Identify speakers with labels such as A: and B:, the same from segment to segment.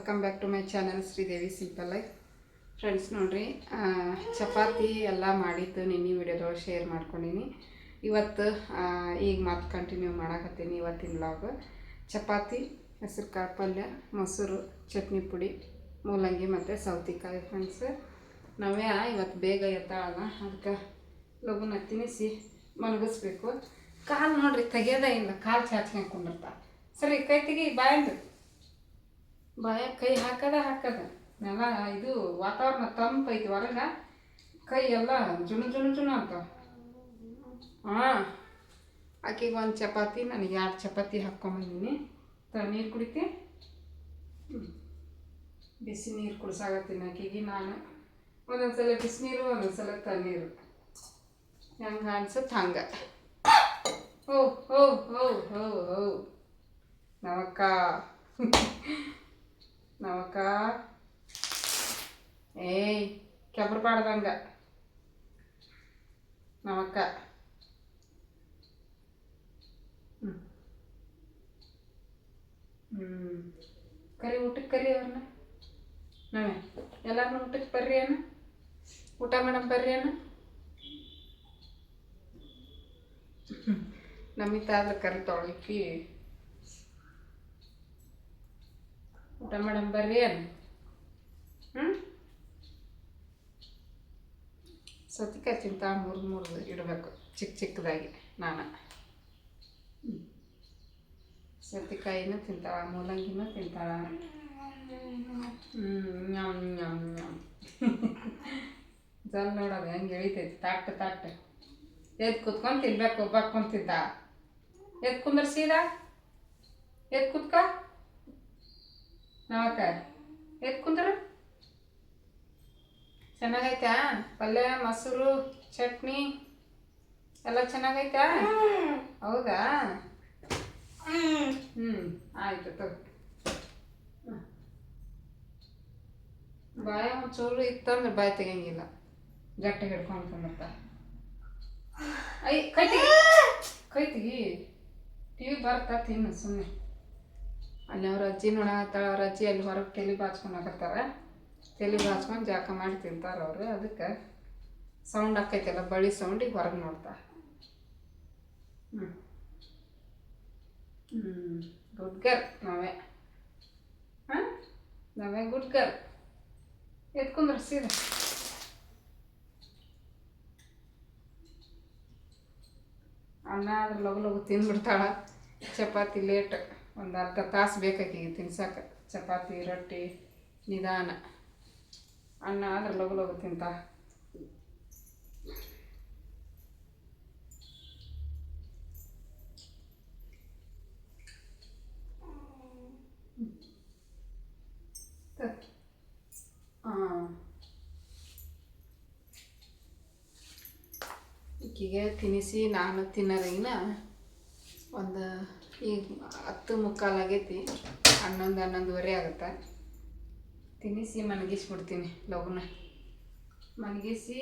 A: Welcome back to my channel Sridevi simple life. Friends ನೋಡ್ರಿ, ಚಪಾತಿ ಎಲ್ಲ ಮಾಡಿದ್ದು ನಿನ್ನೆ ವಿಡಿಯೋದೊಳಗೆ ಶೇರ್ ಮಾಡ್ಕೊಂಡೀನಿ. ಇವತ್ತು ಈಗ ಮತ್ತೆ ಕಂಟಿನ್ಯೂ ಮಾಡಾಕತ್ತೀನಿ. ಇವತ್ತಿನ ವ್ಲಾಗ್ ಚಪಾತಿ, ಹೆಸರು ಕಾಳು ಪಲ್ಯ, ಮೊಸರು, ಚಟ್ನಿ ಪುಡಿ, ಮೂಲಂಗಿ ಮತ್ತು ಸೌತೆಕಾಯಿ. ಫ್ರೆಂಡ್ಸ್ ನಾವೇ ಇವತ್ತು ಬೇಗ ಎದ್ದಾಳಲ್ಲ, ಅದಕ್ಕೆ ಲಘುನ ತಿನ್ನಿಸಿ ಮಲಗಿಸ್ಬೇಕು. ಕಾಲು ನೋಡ್ರಿ ತೆಗೆಯೋದೇ ಇಲ್ಲ, ಕಾಲು ಚಾಚ್ಕೊಂಡ್ಕೊಂಡಿರ್ತಾ. ಸರಿ ಕೈ ತೆಗಿ, ಬಾಯಾಗ ಕೈ ಹಾಕದ ನೆಲ. ಇದು ವಾತಾವರಣ ತಂಪೈತಿ ಹೊರಗೆ, ಕೈ ಎಲ್ಲ ಜುಣು ಅಂತ. ಹಾಂ, ಆಕೆಗೆ ಒಂದು ಚಪಾತಿ, ನನಗೆ 2 ಚಪಾತಿ ಹಾಕ್ಕೊಂಬಂದಿನಿ. ನೀರು ಕುಡಿತಿ, ಬಿಸಿ ನೀರು ಕುಡ್ಸಾಕತ್ತೀನಿ ಆಕೆಗೆ. ನಾನು ಒಂದೊಂದ್ಸಲ ಬಿಸಿನೀರು, ಒಂದೊಂದ್ಸಲ ತಣ್ಣೀರು, ಹೆಂಗೆ ಅನ್ಸುತ್ತೆ ಹಂಗೆ. ಓ ಓ ಓ ಓ ಓ ನವಕ್ಕ ನವಕ್ಕ, ಏಯ್ ಕೆಬ್ರು ಬಾಡ್ದಂಗ ನವಕ್ಕ. ಕರಿ ಊಟಕ್ಕೆ ಕರಿ ಅವ್ರನ್ನ. ನಾವೇ ಎಲ್ಲರನ್ನೂ ಊಟಕ್ಕೆ ಬರ್ರಿ ಅಣ್ಣ, ಊಟ ಮೇಡಮ್ ಬರ್ರಿ ಅಣ್ಣ. ನಮಿತಾದ್ರೆ ಕರಿ ತೊಳಕಿ, ಊಟ ಮೇಡಮ್ ಬರ್ರಿ ಅಣ್ಣ. ಸೌತೆಕಾಯಿ ತಿಂತಾಳ, ಮುರಿದು ಇಡಬೇಕು ಚಿಕ್ಕದಾಗಿ. ನಾನು ಸೌತೆಕಾಯಿನೂ ತಿಂತಾಳ, ಮೂಲಂಗಿನೂ ತಿಂತಾಳ. ಞಮ್ ಞಮ್ ಞಮ್ ಜಲ್ ನೋಡೋದು ಹೆಂಗೆ ಎಳಿತೈತಿ. ತಾಟ್ ಎದ್ದು ಕುತ್ಕೊಂಡು ತಿನ್ಬೇಕು. ಬಕ್ಕೊಂತಿದ್ದ ಎದ್ದು ಕುಂದ್ರ, ಸೀದಾ ಎದ್ದು ಕುತ್ಕ. ನಾವಕ್ಕ ಎದ್ದು ಕುಂದ್ರ. ಚೆನ್ನಾಗೈತಾ ಪಲ್ಯ, ಮೊಸರು, ಚಟ್ನಿ ಎಲ್ಲ ಚೆನ್ನಾಗೈತಾ? ಹೌದಾ? ಆಯಿತು ತಗೋ. ಬಾಯ ಒಂಚೂರು ಇತ್ತಂದ್ರೆ ಬಾಯಿ ತೆಗಿಯಂಗಿಲ್ಲ, ಗಟ್ಟಿ ಹಿಡ್ಕೊಂಡು ಕುಂದಿರ್ತ. ಕೈ ತೆಗಿ. ಟಿ ವಿ ಬರ್ತಾ ತಿನ್ನು ಸುಮ್ಮನೆ. ಅಲ್ಲಿ ಅವ್ರ ಅಜ್ಜಿ ನೋಡತ್ತಾಳ. ಅವ್ರ ಅಜ್ಜಿ ಅಲ್ಲಿ ಹೊರಗೆ ತಲೆ ಬಾಚ್ಕೊಂಡು ಹಾಕತ್ತಾರ. ತಲೆ ಬಾಚ್ಕೊಂಡು ಜಾಕ ಮಾಡಿ ತಿಂತಾರೆ ಅವರು. ಅದಕ್ಕೆ ಸೌಂಡ್ ಆಕೈತಲ್ಲ, ಬಳಿ ಸೌಂಡಿಗೆ ಹೊರಗೆ ನೋಡ್ತಾರೆ. ಗುಡ್ ಗರ್ ನಾವೇ. ನಾವೇ ಗುಡ್ ಗರ್. ಎತ್ಕೊಂಡ್ರೆ ಸೀದಾ. ಅನ್ನ ಆದ್ರೆ ಲಗು ತಿಂದ್ಬಿಡ್ತಾಳ. ಚಪಾತಿ ಲೇಟ್, ಒಂದು ಅರ್ಧ ತಾಸು ಬೇಕಾಕೀಗ ತಿನ್ಸಕ್ಕೆ. ಚಪಾತಿ ರೊಟ್ಟಿ ನಿಧಾನ, ಅನ್ನ ಆದ್ರೆ ಲಗು ತಿಂತಾಳ. ಈಕಿಗೆ ತಿನ್ನಿಸಿ ನಾನು ತಿನ್ನೋದಗಿನ ಒಂದು ಈಗ 10:15 ಆಗೈತಿ. 11:30 ಆಗುತ್ತೆ. ತಿನ್ನಿಸಿ ಮಲಗಿಸ್ಬಿಡ್ತೀನಿ ಲಗುನ. ಮಲಗಿಸಿ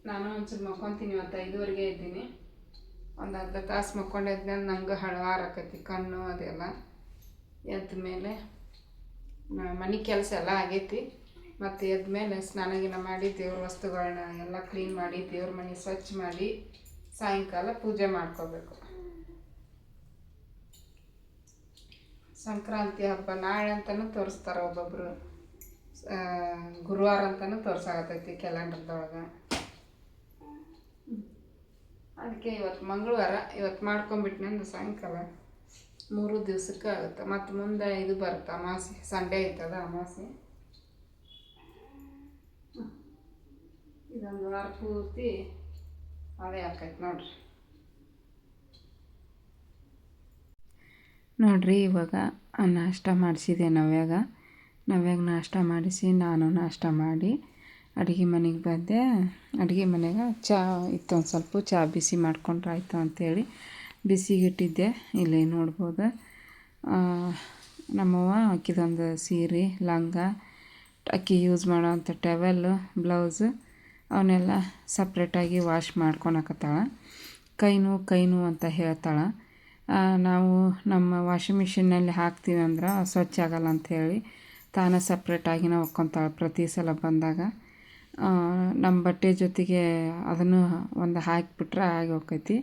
A: ನಾನು ಒಂಚೂರು ಮಕ್ಕೊತೀನಿ. ಇವತ್ತು 5:15 ಇದ್ದೀನಿ. ಒಂದು ಅರ್ಧ ತಾಸು ಮಕ್ಕೊಂಡಿದ್ದೆ. ನಂಗೆ ಹಳವಾರ ಆಕೈತಿ ಕಣ್ಣು ಅದೆಲ್ಲ. ಎದ್ದ ಮೇಲೆ ಮನೆ ಕೆಲಸ ಎಲ್ಲ ಆಗೈತಿ. ಮತ್ತು ಎದ್ದ ಮೇಲೆ ಸ್ನಾನ ಗಿನ ಮಾಡಿ ದೇವ್ರ ವಸ್ತುಗಳನ್ನ ಎಲ್ಲ ಕ್ಲೀನ್ ಮಾಡಿ, ದೇವ್ರ ಮನೆ ಸ್ವಚ್ಛ ಮಾಡಿ, ಸಾಯಂಕಾಲ ಪೂಜೆ ಮಾಡ್ಕೋಬೇಕು. ಸಂಕ್ರಾಂತಿ ಹಬ್ಬ ನಾಳೆ ಅಂತಲೂ ತೋರಿಸ್ತಾರೆ ಒಬ್ಬೊಬ್ಬರು. ಗುರುವಾರ ಅಂತಲೂ ತೋರ್ಸಾಕತ್ತೈತಿ ಕ್ಯಾಲೆಂಡರ್ದೊಳಗೆ. ಅದಕ್ಕೆ ಇವತ್ತು ಮಂಗಳವಾರ. ಇವತ್ತು ಮಾಡ್ಕೊಂಬಿಟ್ನೆ ಅಂದ್ರೆ ಸಾಯಂಕಾಲ 3 ದಿವಸಕ್ಕೆ ಆಗುತ್ತೆ. ಮತ್ತು ಮುಂದೆ ಇದು ಬರುತ್ತೆ ಅಮಾವಾಸ್ಯೆ, ಸಂಡೇ ಐತದ ಅಮಾವಾಸ್ಯೆ. ಇದೊಂದು ವಾರ ಪೂರ್ತಿ ಅದೇ ಆಕೈತೆ ನೋಡ್ರಿ. ಇವಾಗ ನಾಷ್ಟ ಮಾಡಿಸಿದೆ ನವ್ಯಾಗ ನಾಷ್ಟ ಮಾಡಿಸಿ ನಾನು ನಾಷ್ಟ ಮಾಡಿ ಅಡುಗೆ ಮನೆಗೆ ಬಂದೆ. ಅಡುಗೆ ಮನೆಗೆ ಚಹಾ ಇತ್ತು, ಒಂದು ಸ್ವಲ್ಪ ಚಹಾ ಬಿಸಿ ಮಾಡ್ಕೊಂಡ್ರೆ ಆಯಿತು ಅಂಥೇಳಿ ಬಿಸಿಗಿಟ್ಟಿದ್ದೆ. ಇಲ್ಲಿ ನೋಡ್ಬೋದು ನಮ್ಮವ್ವ ಆಕಿದೊಂದು ಸೀರೆ, ಲಂಗ, ಅಕ್ಕಿ ಯೂಸ್ ಮಾಡೋವಂಥ ಟವೆಲ್ಲು, ಬ್ಲೌಸು ಅವನ್ನೆಲ್ಲ ಸಪ್ರೇಟಾಗಿ ವಾಶ್ ಮಾಡ್ಕೊಳಕತ್ತಾಳ. ಕೈ ನೋವು ಅಂತ ಹೇಳ್ತಾಳೆ. ನಾವು ನಮ್ಮ ವಾಷಿಂಗ್ ಮಿಷಿನ್ನಲ್ಲಿ ಹಾಕ್ತೀವಿ ಅಂದ್ರೆ ಸ್ವಚ್ಛ ಆಗಲ್ಲ ಅಂಥೇಳಿ ತಾನೇ ಸಪ್ರೇಟಾಗಿನ ಒಕ್ಕೊತಾಳೆ ಪ್ರತಿ ಸಲ ಬಂದಾಗ. ನಮ್ಮ ಬಟ್ಟೆ ಜೊತೆಗೆ ಅದನ್ನು ಒಂದು ಹಾಕಿಬಿಟ್ರೆ ಆಗಿ ಹೋಕೈತಿ.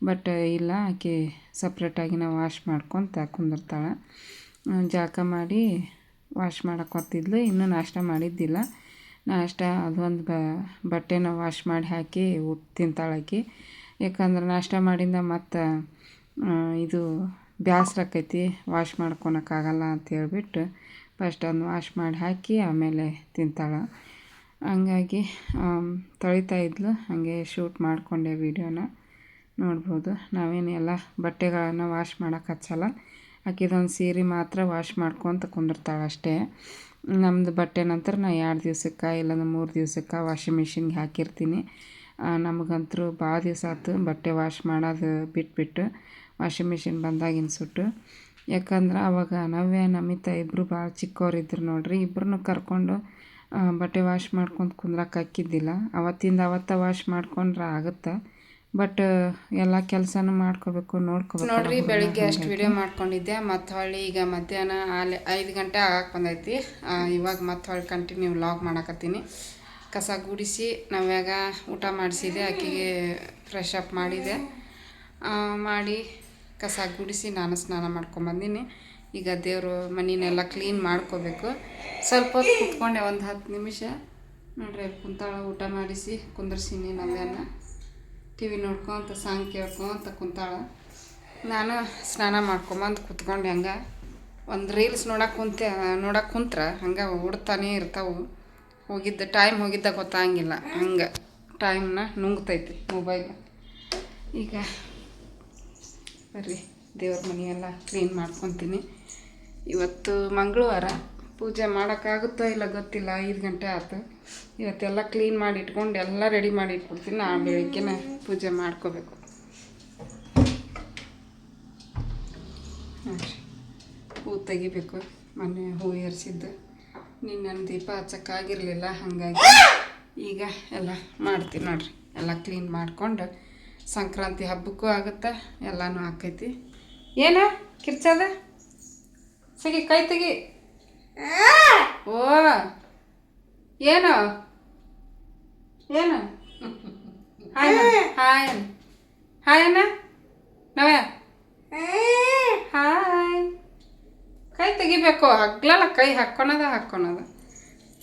A: ಬಟ್ ಇಲ್ಲ, ಆಕೆ ಸಪ್ರೇಟಾಗಿನ ವಾಶ್ ಮಾಡ್ಕೊತ ಕುಂದಿರ್ತಾಳೆ. ಜಳಕ ಮಾಡಿ ವಾಶ್ ಮಾಡಕ್ಕೆ ಹೊತ್ತಿದ್ಲು. ಇನ್ನೂ ನಾಷ್ಟ ಮಾಡಿದ್ದಿಲ್ಲ. ನಾಷ್ಟ ಅದೊಂದು ಬಟ್ಟೆನ ವಾಶ್ ಮಾಡಿ ಹಾಕಿ ತಿಂತಾಳೆ ಆಕೆ. ಯಾಕಂದ್ರೆ ನಾಷ್ಟ ಮಾಡಿಂದ ಮತ್ತು ಇದು ಬೇಸ್ರ ಆಕೈತಿ, ವಾಶ್ ಮಾಡ್ಕೊಳಕ್ಕಾಗಲ್ಲ ಅಂತ ಹೇಳ್ಬಿಟ್ಟು ಫಸ್ಟ್ ಒಂದು ವಾಶ್ ಮಾಡಿ ಹಾಕಿ ಆಮೇಲೆ ತಿಂತಾಳೆ. ಹಂಗಾಗಿ ತೊಳಿತಾ ಇದ್ಲು. ಹಾಗೆ ಶೂಟ್ ಮಾಡಿಕೊಂಡೆ ವೀಡಿಯೋನ ನೋಡ್ಬೋದು. ನಾವೇನು ಎಲ್ಲ ಬಟ್ಟೆಗಳನ್ನು ವಾಶ್ ಮಾಡೋಕೆ ಹಚ್ಚಲ್ಲ. ಆಕೆದೊಂದು ಸೀರೆ ಮಾತ್ರ ವಾಶ್ ಮಾಡ್ಕೊತ ಕುಂದಿರ್ತಾಳೆ ಅಷ್ಟೇ. ನಮ್ಮದು ಬಟ್ಟೆ ನಂತರ ನಾ 2 ದಿವ್ಸಕ್ಕೆ ಇಲ್ಲಾಂದ್ರೆ 3 ದಿವ್ಸಕ್ಕೆ ವಾಷಿಂಗ್ ಮಿಷಿನ್ಗೆ ಹಾಕಿರ್ತೀನಿ. ನಮಗಂತೂ ಭಾಳ ದಿವಸ ಆಯ್ತು ಬಟ್ಟೆ ವಾಶ್ ಮಾಡೋದು ಬಿಟ್ಬಿಟ್ಟು, ವಾಷಿಂಗ್ ಮಿಷಿನ್ ಬಂದಾಗಿನ ಸುಟ್ಟು. ಯಾಕಂದ್ರೆ ಅವಾಗ ನವ್ಯ ನಮಿತಾ ಇಬ್ಬರು ಭಾಳ ಚಿಕ್ಕವರಿದ್ರು ನೋಡ್ರಿ. ಇಬ್ಬರನ್ನೂ ಕರ್ಕೊಂಡು ಬಟ್ಟೆ ವಾಶ್ ಮಾಡ್ಕೊಂಡು ಕುಂದ್ರಕ್ಕೆ ಹಾಕಿದ್ದಿಲ್ಲ. ಅವತ್ತಿಂದ ವಾಶ್ ಮಾಡ್ಕೊಂಡ್ರೆ ಆಗುತ್ತೆ. ಬಟ್ ಎಲ್ಲ ಕೆಲಸನೂ ಮಾಡ್ಕೋಬೇಕು, ನೋಡ್ಕೋಬೇಕು ನೋಡ್ರಿ. ಬೆಳಿಗ್ಗೆ ಅಷ್ಟು ವಿಡಿಯೋ ಮಾಡ್ಕೊಂಡಿದ್ದೆ. ಮತ್ತು ಹೊಳ್ಳಿ ಈಗ ಮಧ್ಯಾಹ್ನ 5 ಗಂಟೆ ಆಗಕ್ಕೆ ಬಂದೈತಿ. ಇವಾಗ ಮತ್ತೆ ಹೊಳ್ಳಿ ಕಂಟಿನ್ಯೂ ವ್ಲಾಗ್ ಮಾಡಕತ್ತೀನಿ. ಕಸ ಗುಡಿಸಿ ನಾವ್ಯಾಗ ಊಟ ಮಾಡಿಸಿದೆ. ಆಕೆಗೆ ಫ್ರೆಶ್ ಅಪ್ ಮಾಡಿದೆ. ಮಾಡಿ ಕಸ ಗುಡಿಸಿ ನಾನು ಸ್ನಾನ ಮಾಡ್ಕೊಂಬಂದಿನಿ. ಈಗ ದೇವರು ಮನೆಯನ್ನೆಲ್ಲ ಕ್ಲೀನ್ ಮಾಡ್ಕೋಬೇಕು. ಸ್ವಲ್ಪ ಹೊತ್ತು ಕುತ್ಕೊಂಡೆ, ಒಂದು 10 ನಿಮಿಷ ನೋಡ್ರಿ. ಕುಂತಾಳ, ಊಟ ಮಾಡಿಸಿ ಕುಂದ್ರಸೀನಿ. ನವ್ಯನ ಟಿ ವಿ ನೋಡ್ಕೊತ ಸಾಂಗ್ ಕೇಳ್ಕೊತ ಕುಂತಾಳ. ನಾನು ಸ್ನಾನ ಮಾಡ್ಕೊಂಬಂದು ಕುತ್ಕೊಂಡು ಹಂಗೆ ಒಂದು ರೀಲ್ಸ್ ನೋಡಕ್ಕೆ ಕುಂತ್ರೆ ಹಂಗೆ ಓಡ್ತಾನೇ ಇರ್ತಾವೆ. ಟೈಮ್ ಹೋಗಿದ್ದ ಗೊತ್ತಾಗಿಲ್ಲ. ಹಂಗೆ ಟೈಮ್ನ ನುಂಗ್ತೈತಿ ಮೊಬೈಲ್. ಈಗ ಬರ್ರಿ ದೇವ್ರ ಮನೆಯೆಲ್ಲ ಕ್ಲೀನ್ ಮಾಡ್ಕೊತೀನಿ. ಇವತ್ತು ಮಂಗಳವಾರ, ಪೂಜೆ ಮಾಡೋಕ್ಕಾಗುತ್ತೋ ಇಲ್ಲ ಗೊತ್ತಿಲ್ಲ. 5 ಗಂಟೆ ಆಯ್ತು. ಇವತ್ತೆಲ್ಲ ಕ್ಲೀನ್ ಮಾಡಿ ಇಟ್ಕೊಂಡು ಎಲ್ಲ ರೆಡಿ ಮಾಡಿ ಇಟ್ಬಿಡ್ತೀನಿ. ನಾಳೆ ಬೆಳಿಗ್ಗೆನೇ ಪೂಜೆ ಮಾಡ್ಕೋಬೇಕು. ಹೂ ತೆಗಿಬೇಕು. ಮೊನ್ನೆ ಹೂ ಏರಿಸಿದ್ದು, ನಿನ್ನೆ ದೀಪ ಹಚ್ಚಕ್ಕಾಗಿರಲಿಲ್ಲ. ಹಾಗಾಗಿ ಈಗ ಎಲ್ಲ ಮಾಡ್ತೀನಿ ನೋಡ್ರಿ. ಎಲ್ಲ ಕ್ಲೀನ್ ಮಾಡ್ಕೊಂಡು ಸಂಕ್ರಾಂತಿ ಹಬ್ಬಕ್ಕೂ ಆಗುತ್ತೆ, ಎಲ್ಲನೂ ಆಕೈತಿ. ಏನ ಕಿರ್ಚದ ಸಗಿ ಕೈ ತೆಗಿ. ಓ ಏನು ಏನು ಹಾಯ್ ಹಾಯ್ ಹಾಯ್ ಅಣ್ಣ ನವ್ಯ ಹಾಯ್. ಕೈ ತೆಗಿಬೇಕು. ಹಗ್ಲಲ್ಲ, ಕೈ ಹಾಕ್ಕೊಳದ.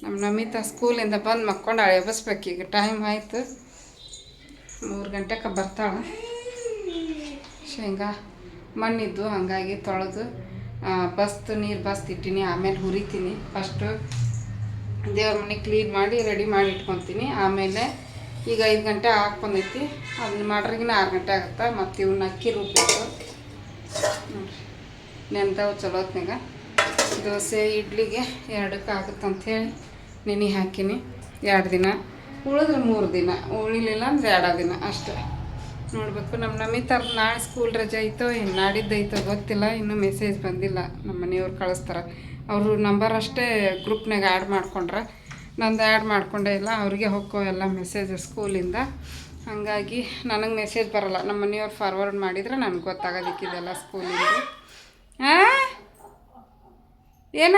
A: ನಮ್ಮ ನಮಿತಾ ಸ್ಕೂಲಿಂದ ಬಂದು ಮಕ್ಕೊಂಡು ಎಬ್ಬಿಸ್ಬೇಕು. ಈಗ ಟೈಮ್ ಆಯಿತು, 3 ಗಂಟೆಗೆ ಬರ್ತಾಳೆ. ಶೇಂಗಾ ಮಣ್ಣಿದ್ದು ಹಾಗಾಗಿ ತೊಳೆದು ನೀರು ಬಸ್ತಿಟ್ಟಿನಿ. ಆಮೇಲೆ ಹುರಿತೀನಿ. ಫಸ್ಟು ದೇವ್ರ ಮನೆ ಕ್ಲೀನ್ ಮಾಡಿ ರೆಡಿ ಮಾಡಿ ಇಟ್ಕೊತೀನಿ. ಆಮೇಲೆ ಈಗ 5 ಗಂಟೆ ಹಾಕ್ಬಂದೈತಿ. ಅದನ್ನ ಮಾಡ್ರಿಗಿನ 6 ಗಂಟೆ ಆಗುತ್ತೆ. ಮತ್ತು ಇವನ್ನ ಅಕ್ಕಿ ರುಬ್ಬೇಕು ನೋಡಿರಿ. ನೆನ್ದವು ಚಲೋ ಹೊತ್ನಾಗ ದೋಸೆ ಇಡ್ಲಿಗೆ 2ಕ್ಕೆ ಆಗುತ್ತಂಥೇಳಿ ನೆನೆ ಹಾಕಿನಿ. 2 ದಿನ ಉಳಿದ್ರೆ 3 ದಿನ, ಉಳಿಲಿಲ್ಲ ಅಂದ್ರೆ 2 ದಿನ ಅಷ್ಟೇ. ನೋಡಬೇಕು. ನಮ್ಮ ನಮಿತಾ ನಾಳೆ ಸ್ಕೂಲ್ ರಜೆ ಐತೋ ಇನ್ನು ನಾಡಿದ್ದೈತೋ ಗೊತ್ತಿಲ್ಲ. ಇನ್ನೂ ಮೆಸೇಜ್ ಬಂದಿಲ್ಲ. ನಮ್ಮ ಮನೆಯವ್ರು ಕಳಿಸ್ತಾರೆ. ಅವರು ನಂಬರ್ ಅಷ್ಟೇ ಗ್ರೂಪ್ನಾಗ ಆ್ಯಡ್ ಮಾಡ್ಕೊಂಡ್ರೆ, ನಂದು ಆ್ಯಡ್ ಮಾಡ್ಕೊಂಡೇ ಇಲ್ಲ. ಅವ್ರಿಗೆ ಹೋಗೋ ಎಲ್ಲ ಮೆಸೇಜ್ ಸ್ಕೂಲಿಂದ. ಹಾಗಾಗಿ ನನಗೆ ಮೆಸೇಜ್ ಬರೋಲ್ಲ. ನಮ್ಮ ಮನೆಯವ್ರು ಫಾರ್ವರ್ಡ್ ಮಾಡಿದರೆ ನನಗೆ ಗೊತ್ತಾಗೋದಕ್ಕಿದೆಲ್ಲ ಸ್ಕೂಲಿಂದ. ಏನ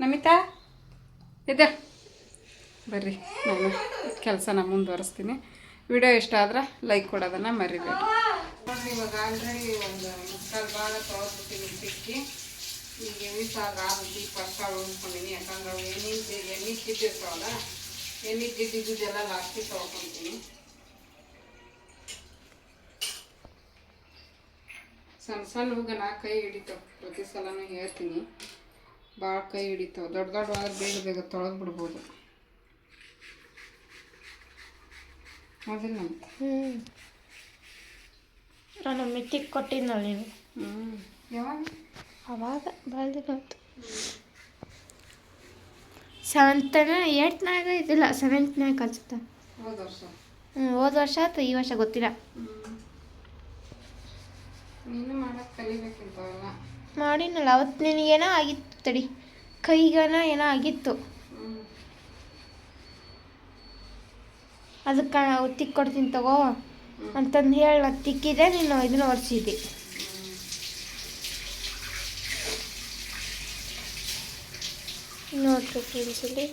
A: ನಮಿತಾ ಇದೆ. ಬರ್ರಿ, ನಾನು ಕೆಲಸನ ಮುಂದುವರಿಸ್ತೀನಿ. ವಿಡಿಯೋ ಇಷ್ಟ ಆದ್ರೆ ಲೈಕ್ ಕೊಡೋದನ್ನು ಮರಿಬೇಡಿ. ಇವಾಗ ಆಲ್ರೆಡಿ ಒಂದು ಮುಕ್ಕಾಲು ಭಾಗ ತೊಳೆದ್ಬಿಟ್ಟಿನಿ ಸಿಕ್ಕಿ. ಈಗ ಎಣ್ಣೆ ಸಾರು ಆಗಿ ಫಸ್ಟ್ ಉಳ್ಕೊಂಡೀನಿ. ಯಾಕಂದ್ರೆ ಅವು ಎಣ್ಣೆ ಜಿಡ್ಡಿರ್ತಾವಲ್ಲ, ಎಣ್ಣೆ ಜಿಡ್ಡಿದ್ದೆಲ್ಲ ಲಾಸ್ಟಿಗೆ ತೊಳ್ಕೊತೀನಿ. ಸಣ್ಣ ಹುಡುಗನ ಕೈ ಹಿಡಿತಾವೆ. ಪ್ರತಿ ಸಲನೂ ಹೇಳ್ತೀನಿ, ಭಾಳ ಕೈ ಹಿಡಿತಾವೆ. ದೊಡ್ಡವಾದ್ರೆ ಬೇಗ ತೊಳೆದು ಬಿಡ್ಬೋದು. ಹೌದಿಲ್ಲ ಅಂತ.
B: ನಾನು ಮಿಟ್ಟಿಗೆ ಕೊಟ್ಟಿದ್ನಲ್ಲ ನೀನು.
A: ಯಾವಾಗ?
B: ಅವಾಗ ಭಾಳ ದಿನ ಆಯ್ತು. 7th 8th ಇದಿಲ್ಲ 7th ಅನ್ಸುತ್ತೆ.
A: ಹೋದ ವರ್ಷ.
B: ಹೋದ ವರ್ಷ ಆಯ್ತು, ಈ ವರ್ಷ ಗೊತ್ತಿಲ್ಲ.
A: ನೀನು ಮಾಡೋಕ್ಕೆ ಕಲಿಬೇಕಿಂತವೆಲ್ಲ.
B: ಮಾಡಿನಲ್ಲ ಅವತ್ತು. ನಿನಗೇನೋ ಆಗಿತ್ತು ತಡಿ, ಕೈಗನ ಏನೋ ಆಗಿತ್ತು. ಅದಕ್ಕೆ ಒತ್ತಿಗೆ ಕೊಡ್ತೀನಿ ತಗೋ. ಅಂತಂದು ಹೇಳಿ ನಾನು ತಿಕ್ಕಿದೆ, ನೀನು ಇದನ್ನು ಒರೆಸಿದ್ದೆ. ನೋಡ್ರಿ ಫ್ರೆಂಡ್ಸ್, ಇಲ್ಲಿ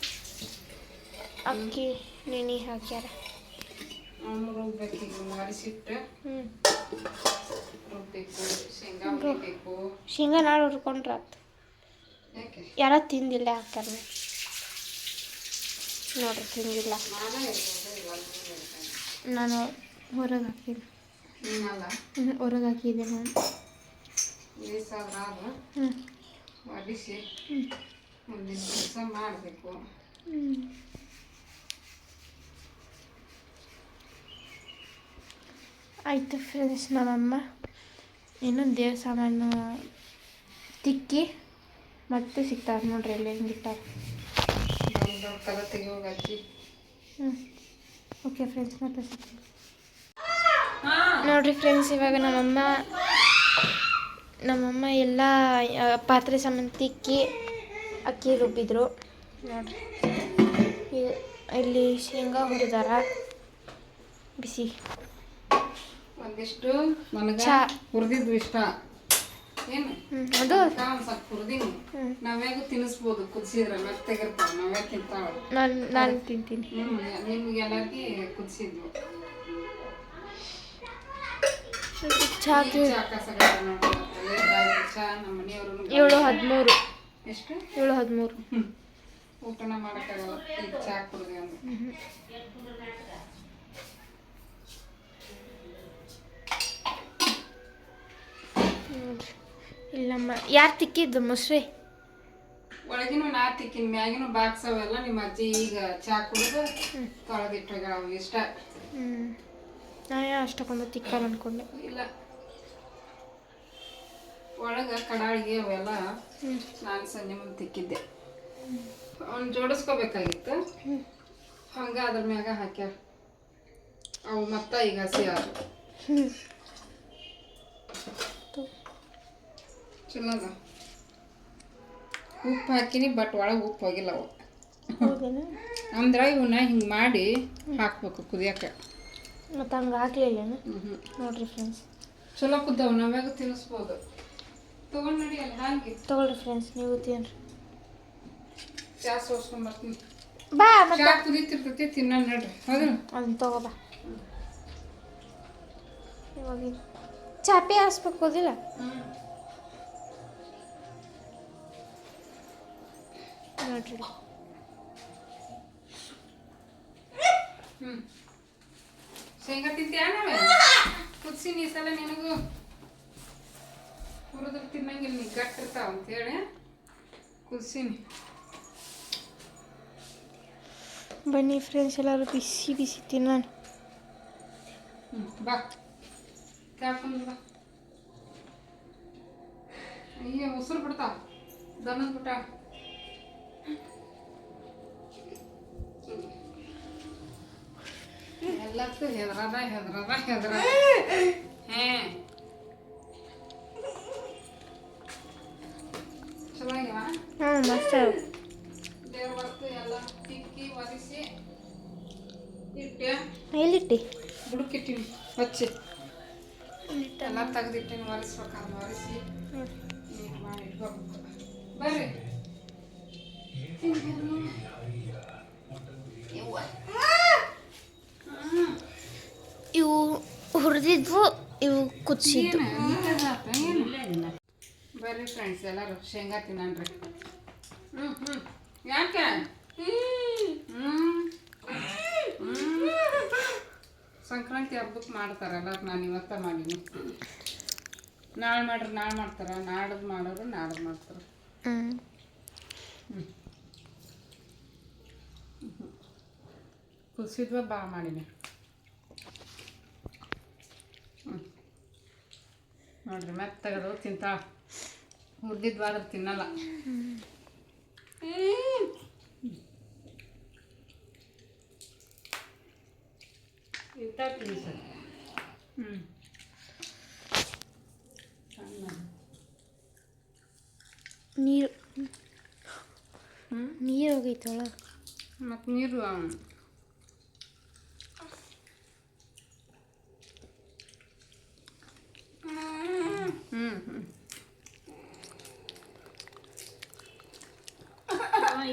B: ಅಕ್ಕಿ ನೆನೆ ಹಾಕ್ಯಾರ.
A: ರುಬ್ಬೇಕು, ಈಗ ಒರೆಸಿಟ್ಟು ರುಬ್ಬೇಕು. ಶೇಂಗಾ ಹುರಿಬೇಕು.
B: ಶೇಂಗಾ ನಾಳೆ ಹುರ್ಕೊಂಡ್ರೆ ಆಯ್ತು.
A: ಯಾಕೆ
B: ಯಾರೋ ತಿಂದಿಲ್ಲ ಹಾಕ್ಯಾರ ನೋಡ್ರಿ, ತಿಂದಿಲ್ಲ. ನಾನು ಹೊರಗೆ ಹಾಕಿದ್ದೆ. ಹೊರಗೆ ಹಾಕಿದ್ದೆ ನಾನು.
A: ಒಡಿಸಿ ಮುಂದಿನ ಕೆಲಸ ಮಾಡಬೇಕು.
B: ಆಯಿತು ಫ್ರೆಂಡ್ಸ್, ನಮ್ಮಮ್ಮ ಇನ್ನೊಂದು ದೇವ್ರ ಸಾಮಾನು ತಿಕ್ಕಿ ಮತ್ತೆ ಸಿಗ್ತಾರೆ ನೋಡ್ರಿ, ಅಲ್ಲಿ ಹೆಂಗಿಟ್ಟಾರೆ.
A: ತಲೆ ತೆಗಿಯೋಗಿ.
B: ಓಕೆ ಫ್ರೆಂಡ್ಸ್, ಮತ್ತೆ ಸಿಗ್ತೀನಿ ನೋಡ್ರಿ ಫ್ರೆಂಡ್ಸ್. ಇವಾಗ ನಮ್ಮಮ್ಮ ಎಲ್ಲ ಪಾತ್ರೆ ಸಾಮಾನು ತಿಕ್ಕಿ ಅಕ್ಕಿ ರುಬ್ಬಿದ್ರು ನೋಡ್ರಿ. ಇಲ್ಲಿ ಶೇಂಗಾ ಹುರಿದಾರ ಬಿಸಿ.
A: ಒಂದಿಷ್ಟು ನನಗೆ ಹುರಿದಿದ್ದು ಇಷ್ಟ. ಏನು
B: ಅದು
A: ಸ್ವಲ್ಪ ಹುರಿದೀನಿ. ನಾವ್ಯಾಗೂ ತಿನ್ನಿಸ್ಬೋದು, ಕುದಿಸಿದ್ರೆ ಮೆತ್ತಗಿರ್ತಾವೆ. ನಾವ್ಯಾಗ ತಿಂತಾವೆ.
B: ನಾನು ತಿಂತೀನಿ.
A: ನಿಮ್ಗೆ ಎಲ್ಲರಿಗೆ ಕುದಿಸಿದ್ವು.
B: ಚಾ
A: ನಮ್ಮ ಮನೆಯವರು
B: 7:13.
A: ಎಷ್ಟು?
B: 7:13.
A: ಊಟನ ಮಾಡೋಕ್ಕಾಗಲ್ಲ ಈಗ ಚಾ ಕುಡಿದೆ ಅಂದ್ರೆ.
B: ನೋಡ್ರಿ, ಇಲ್ಲಮ್ಮ ಯಾರು ತಿಕ್ಕಿದ್ದು ಮೊಸರು?
A: ಒಳಗಿನೂ ನಾ ತಿಕ್ಕಿನ, ಮ್ಯಾಗಿನೂ ಬಾಕ್ಸ್ ಅವೆಲ್ಲ ನಿಮ್ಮ ಅಜ್ಜಿ ಈಗ ಚಾ ಕುಡಿದು ತೊಳೆದಿಟ್ಟೋಗ್ಯಾಳ. ಅವು ಇಷ್ಟ.
B: ನಾ ಅಷ್ಟಕ್ಕೊಂದು ತಿಕ್ಕಲ್ಲ ಅನ್ಕೊಂಡೆ.
A: ಇಲ್ಲ, ಒಳಗೆ ಕಡಾಳಿಗೆ ಅವೆಲ್ಲ ನಾನು ಸಂಜೆ ಮುಂದೆ ತಿಕ್ಕಿದ್ದೆ. ಅವ್ನು ಜೋಡಿಸ್ಕೋಬೇಕಾಗಿತ್ತು, ಹಂಗೆ ಅದ್ರ ಮ್ಯಾಗ ಹಾಕ್ಯಾರ ಅವು. ಮತ್ತೆ ಈಗ ಹಸಿ ಆದ ಚಲೋ ಅದ. ಉಪ್ಪು ಹಾಕಿನಿ, ಬಟ್ ಒಳಗೆ ಉಪ್ಪು ಹೋಗಿಲ್ಲ ಅವು. ಅಂದ್ರೆ ಇವನ್ನ ಹಿಂಗೆ ಮಾಡಿ ಹಾಕ್ಬೇಕು ಕುದಿಯೋಕೆ.
B: ಮತ್ತು ಹಂಗೆ ಹಾಕ್ಲಿಲ್ಲ ನೋಡ್ರಿ ಫ್ರೆಂಡ್ಸ್.
A: ಚಲೋ ಕುದ್ದವು, ನಾವ್ಯಾಗ ತಿನ್ನಿಸ್ಬೋದು. ತೊಗೊಂಡು ನಡಿ ಅಲ್ಲಿ ಹಾಗೆ.
B: ತೊಗೊಳ್ರಿ ಫ್ರೆಂಡ್ಸ್, ನೀವು ತಿನ್ರಿ.
A: ಚಾ ಸೋಸ್ಕೊಂಡ್ಬರ್ತೀನಿ.
B: ಬಾ
A: ಚಾ ಕುದೀತಿರ್ತೈತಿ, ತಿನ್ನ ನಡ್ರಿ. ಹೌದು,
B: ಅದನ್ನ ತಗೋಬಾ. ಇವಾಗ ಚಾಪೆ ಹಾಸ್ಬೇಕು ಹೋದಿಲ್ಲ. ನೋಡ್ರಿ,
A: ಶೇಂಗಾ ತಿಂತೀಯ? ನಾವೇ ಕುದಿಸಿನಿ ಈ ಸಲ. ನಿನಗೂ ಹುರಿದ್ರೆ ತಿನ್ನಂಗಿಲ್ಲ, ನೀ ಗಟ್ಟಿರ್ತಾವ ಅಂತೇಳಿ ಕುದಿಸಿನಿ.
B: ಬನ್ನಿ ಫ್ರೆಂಡ್ಸ್, ಎಲ್ಲರೂ ಬಿಸಿ ಬಿಸಿ ತಿನ್ನೋಣ.
A: ಬಾ ಕ್ಯಾಪ್ಕೊಂಡು ಬಾ. ಅಯ್ಯ ಉಸಿರು ಬಿಡ್ತಾವ ದನದ ಬಿಟ್ಟ. ಎಲ್ಲಕ್ಕೂ ಹೆದ್ರದ. ಚಲೋ ಆಗ್ಯಾವ.
B: ಮಸ್ತ್.
A: ದೇವ್ರ ವಸ್ತು ಎಲ್ಲ ತಿಕ್ಕಿ ಒರೆಸಿ ಇಟ್ಟೆ.
B: ಎಲ್ಲಿಟ್ಟಿ?
A: ಬುಡಕ್ಕಿಟ್ಟಿನಿ, ಹಚ್ಚಿ ಎಲ್ಲ ತೆಗೆದಿಟ್ಟಿನಿ. ಒರೆಸ್ಬೇಕಾದ್ರೆ ಒರೆಸಿ ನೀರು ಮಾಡಿ ಇಟ್ಕೋಬೇಕು. ಬರ್ರಿ
B: ಇವು ಹುರಿದಿದ್ವು, ಇವು ಕುದಿಸಿದ್ವು.
A: ಬರ್ರಿ ಫ್ರೆಂಡ್ಸ್, ಎಲ್ಲರೂ ಶೇಂಗಾ ತಿನ್ನನ್ರಿ. ಯಾಕೆ ಸಂಕ್ರಾಂತಿ ಹಬ್ಬಕ್ಕೆ ಮಾಡ್ತಾರಲ್ಲ, ನಾನು ಇವತ್ತ ಮಾಡೀನಿ. ನಾಳೆ ಮಾಡ್ರಿ, ನಾಳೆ ಮಾಡ್ತಾರ. ನಾಡ್ದು ಮಾಡೋರು ನಾಡ್ದು ಮಾಡ್ತಾರೆ. ಕುದಿಸಿದ್ವ ಬಾ ಮಾಡೀನಿ. ನೋಡ್ರಿ, ಮೆತ್ತಗದು ತಿಂತಾಳ. ಹುರಿದಿದ್ವಾದ್ರೆ ತಿನ್ನಲ್ಲ. ಇಂಥ ತಿನ್ಸ.
B: ನೀರು ನೀರು ಹೋಗೈತಳ.
A: ಮತ್ತು ನೀರು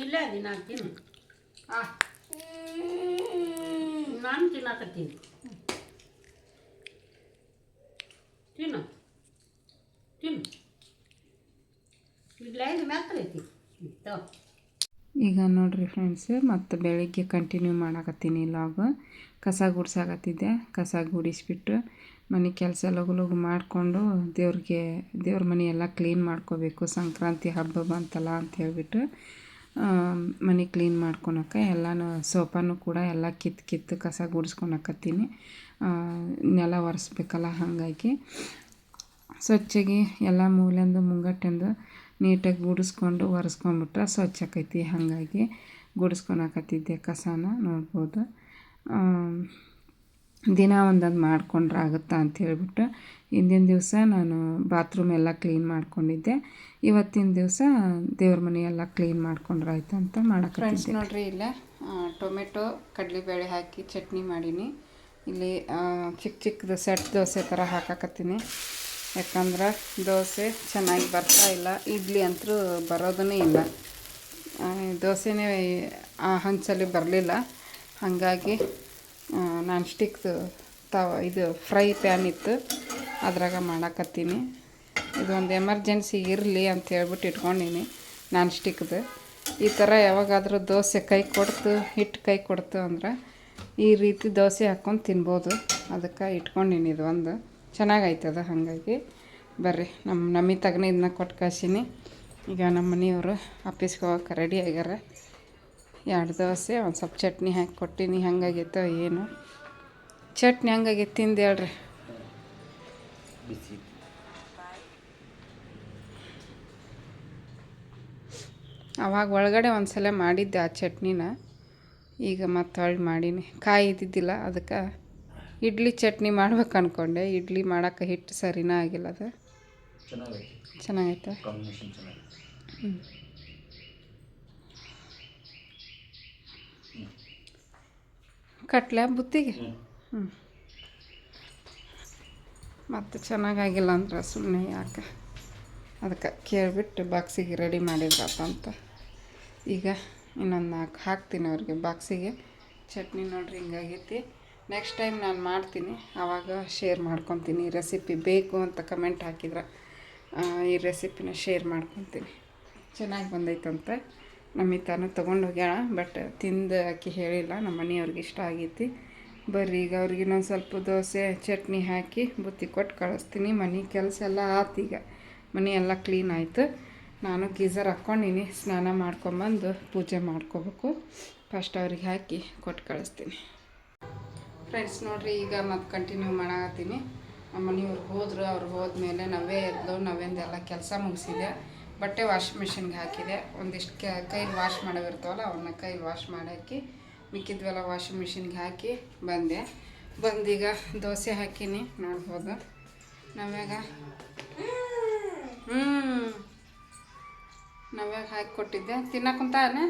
C: ಇಲ್ಲ ಅದಿ ನಾನು ತಿನ್ನು.
A: ಹಾಂ
C: ನಾನು ತಿನ್ನಕತ್ತೀನಿ. ತಿನ್ನು ತಿನ್ನು. ಇಲ್ಲ ಇದು ಮ್ಯಾಕಲೈತಿ.
A: ಈಗ ನೋಡ್ರಿ ಫ್ರೆಂಡ್ಸ್, ಮತ್ತು ಬೆಳಿಗ್ಗೆ ಕಂಟಿನ್ಯೂ ಮಾಡಾಕತ್ತೀನಿ ಲಾಗ್. ಕಸ ಗುಡ್ಸಾಕತ್ತಿದ್ದೆ. ಕಸ ಗುಡಿಸ್ಬಿಟ್ಟು ಮನೆ ಕೆಲಸ ಲಗು ಲಗು ಮಾಡಿಕೊಂಡು ದೇವ್ರ ಮನೆ ಎಲ್ಲ ಕ್ಲೀನ್ ಮಾಡ್ಕೋಬೇಕು. ಸಂಕ್ರಾಂತಿ ಹಬ್ಬ ಬಂತಲ್ಲ ಅಂತ ಹೇಳ್ಬಿಟ್ಟು ಮನೆ ಕ್ಲೀನ್ ಮಾಡ್ಕೊಳಕ್ಕೆ ಎಲ್ಲನೂ ಸೋಫಾನು ಕೂಡ ಎಲ್ಲ ಕಿತ್ತು ಕಸ ಗುಡಿಸ್ಕೊಳಕತ್ತೀನಿ. ನೆಲ ಒರೆಸ್ಬೇಕಲ್ಲ, ಹಾಗಾಗಿ ಸ್ವಚ್ಛಗೆ ಎಲ್ಲ ಮೂಲೆಂದು ಮುಂಗಟ್ಟೆಂದು ನೀಟಾಗಿ ಗುಡಿಸ್ಕೊಂಡು ಒರೆಸ್ಕೊಂಡ್ಬಿಟ್ರೆ ಸ್ವಚ್ಛ ಆಕೈತಿ. ಹಾಗಾಗಿ ಗುಡಿಸ್ಕೊಳಕತ್ತಿದ್ದೆ ಕಸನ. ನೋಡ್ಬೋದು, ದಿನ ಒಂದೊಂದು ಮಾಡ್ಕೊಂಡ್ರೆ ಆಗುತ್ತಾ ಅಂತ ಹೇಳ್ಬಿಟ್ಟು ಹಿಂದಿನ ದಿವಸ ನಾನು ಬಾತ್ರೂಮ್ ಎಲ್ಲ ಕ್ಲೀನ್ ಮಾಡ್ಕೊಂಡಿದ್ದೆ. ಇವತ್ತಿನ ದಿವಸ ದೇವ್ರ ಮನೆ ಎಲ್ಲ ಕ್ಲೀನ್ ಮಾಡ್ಕೊಂಡ್ರೆ ಆಯ್ತು ಅಂತ ಮಾಡಕ್ಕೆ ಫ್ರೆಂಡ್ಸ್. ನೋಡ್ರಿ, ಇಲ್ಲ ಟೊಮೆಟೊ ಕಡಲೆಬೇಳೆ ಹಾಕಿ ಚಟ್ನಿ ಮಾಡೀನಿ. ಇಲ್ಲಿ ಚಿಕ್ಕ ಚಿಕ್ಕದು ಸೆಟ್ ದೋಸೆ ಥರ ಹಾಕಾಕತ್ತೀನಿ. ಯಾಕಂದ್ರೆ ದೋಸೆ ಚೆನ್ನಾಗಿ ಬರ್ತಾ ಇಲ್ಲ, ಇಡ್ಲಿ ಅಂತೂ ಬರೋದೂ ಇಲ್ಲ. ದೋಸೆನೇ ಹಂಚಲ್ಲಿ ಬರಲಿಲ್ಲ. ಹಾಗಾಗಿ ನಾನ್ ಸ್ಟಿಕ್ದು ಇದು ಫ್ರೈ ಪ್ಯಾನ್ ಇತ್ತು, ಅದ್ರಾಗ ಮಾಡಾಕತ್ತೀನಿ. ಇದೊಂದು ಎಮರ್ಜೆನ್ಸಿ ಇರಲಿ ಅಂತ ಹೇಳ್ಬಿಟ್ಟು ಇಟ್ಕೊಂಡೀನಿ ನಾನ್ ಸ್ಟಿಕ್ದು. ಈ ಥರ ಯಾವಾಗಾದರೂ ದೋಸೆ ಹಿಟ್ಟು ಕೈ ಕೊಡ್ತು ಅಂದ್ರೆ ಈ ರೀತಿ ದೋಸೆ ಹಾಕ್ಕೊಂಡು ತಿನ್ಬೋದು. ಅದಕ್ಕೆ ಇಟ್ಕೊಂಡೀನಿ. ಇದು ಒಂದು ಚೆನ್ನಾಗೈತದ. ಹಾಗಾಗಿ ಬರ್ರಿ, ನಮ್ಮಿ ತಗನೇ ಇದನ್ನ ಕೊಟ್ಟು ಕಳ್ಸೀನಿ. ಈಗ ನಮ್ಮ ಮನೆಯವರು ಆಫೀಸ್ಗೆ ಹೋಗಕ್ಕೆ ರೆಡಿ ಆಗ್ಯಾರ. 2 ದೋಸೆ ಒಂದು ಸ್ವಲ್ಪ ಚಟ್ನಿ ಹಾಕಿ ಕೊಟ್ಟೀನಿ. ಹೆಂಗಾಗೈತೋ ಏನು ಚಟ್ನಿ ಹೆಂಗಾಗೈತೆ ತಿಂದು ಹೇಳ್ರಿ. ಅವಾಗ ಒಳಗಡೆ ಒಂದು ಸಲ ಮಾಡಿದ್ದೆ ಆ ಚಟ್ನಿನ. ಈಗ ಮತ್ತೆ ಹೊಳ್ಳಿ ಮಾಡೀನಿ. ಕಾಯಿ ಇದ್ದಿದ್ದಿಲ್ಲ, ಅದಕ್ಕೆ ಇಡ್ಲಿ ಚಟ್ನಿ ಮಾಡ್ಬೇಕು ಅಂದ್ಕೊಂಡೆ. ಇಡ್ಲಿ ಮಾಡೋಕೆ ಹಿಟ್ಟು ಸರಿನಾ ಆಗಿಲ್ಲ. ಅದು ಚೆನ್ನಾಗೈತೆ. ಕಟ್ಲೆ ಬುತ್ತಿಗೆ. ಮತ್ತು ಚೆನ್ನಾಗಾಗಿಲ್ಲ ಅಂದ್ರೆ ಸುಮ್ಮನೆ ಯಾಕೆ, ಅದಕ್ಕೆ ಕೇಳಿಬಿಟ್ಟು ಬಾಕ್ಸಿಗೆ ರೆಡಿ ಮಾಡಿದ್ರಾತಂತ. ಈಗ ಇನ್ನೊಂದು 4 ಹಾಕ್ತೀನಿ ಅವ್ರಿಗೆ ಬಾಕ್ಸಿಗೆ. ಚಟ್ನಿ ನೋಡ್ರಿ ಹಿಂಗಾಗೈತಿ. ನೆಕ್ಸ್ಟ್ ಟೈಮ್ ನಾನು ಮಾಡ್ತೀನಿ, ಆವಾಗ ಶೇರ್ ಮಾಡ್ಕೊತೀನಿ. ರೆಸಿಪಿ ಬೇಕು ಅಂತ ಕಮೆಂಟ್ ಹಾಕಿದ್ರೆ ಈ ರೆಸಿಪಿನ ಶೇರ್ ಮಾಡ್ಕೊತೀನಿ. ಚೆನ್ನಾಗಿ ಬಂದೈತಂತ. ನಮ್ಮ ತಾನು ತೊಗೊಂಡು ಹೋಗ್ಯಾಳ, ಬಟ್ ತಿಂದು ಆಕಿ ಹೇಳಿಲ್ಲ. ನಮ್ಮ ಮನೆಯವ್ರಿಗೆ ಇಷ್ಟ ಆಗೈತಿ. ಬರ್ರಿ, ಈಗ ಅವ್ರಿಗೆ ಇನ್ನೊಂದು ಸ್ವಲ್ಪ ದೋಸೆ ಚಟ್ನಿ ಹಾಕಿ ಬುತ್ತಿ ಕೊಟ್ಟು ಕಳಿಸ್ತೀನಿ. ಮನೆ ಕೆಲಸ ಎಲ್ಲ ಆತೀಗ. ಮನೆ ಎಲ್ಲ ಕ್ಲೀನ್ ಆಯಿತು. ನಾನು ಗೀಝರ್ ಹಾಕ್ಕೊಂಡೀನಿ. ಸ್ನಾನ ಮಾಡ್ಕೊಂಬಂದು ಪೂಜೆ ಮಾಡ್ಕೋಬೇಕು. ಫಸ್ಟ್ ಅವ್ರಿಗೆ ಹಾಕಿ ಕೊಟ್ಟು ಕಳಿಸ್ತೀನಿ. ಫ್ರೆಂಡ್ಸ್ ನೋಡಿರಿ, ಈಗ ಮತ್ತೆ ಕಂಟಿನ್ಯೂ ಮಾಡಾಕತ್ತೀನಿ. ನಮ್ಮ ಮನೆಯವ್ರು ಹೋದರು. ಅವ್ರು ಹೋದ್ಮೇಲೆ ನವ್ಯ ಎದ್ದು ನವ್ಯಂದೆಲ್ಲ ಕೆಲಸ ಮುಗಿಸಿದೆ. ಬಟ್ಟೆ ವಾಷಿಂಗ್ ಮಿಷಿನ್ಗೆ ಹಾಕಿದೆ. ಒಂದಿಷ್ಟು ಕೈಲಿ ವಾಶ್ ಮಾಡೋವಿರ್ತಾವಲ್ಲ, ಅವನ್ನ ಕೈಲಿ ವಾಶ್ ಮಾಡಾಕಿ ಮಿಕ್ಕಿದ್ವೆಲ್ಲ ವಾಷಿಂಗ್ ಮಿಷಿನ್ಗೆ ಹಾಕಿ ಬಂದೀಗ ದೋಸೆ ಹಾಕೀನಿ. ನೋಡ್ಬೋದು ನವ್ಯಾಗ ನವ್ಯಾಗ ಹಾಕಿ ಕೊಟ್ಟಿದ್ದೆ. ತಿನ್ನಕ್ಕಂತಾನೆ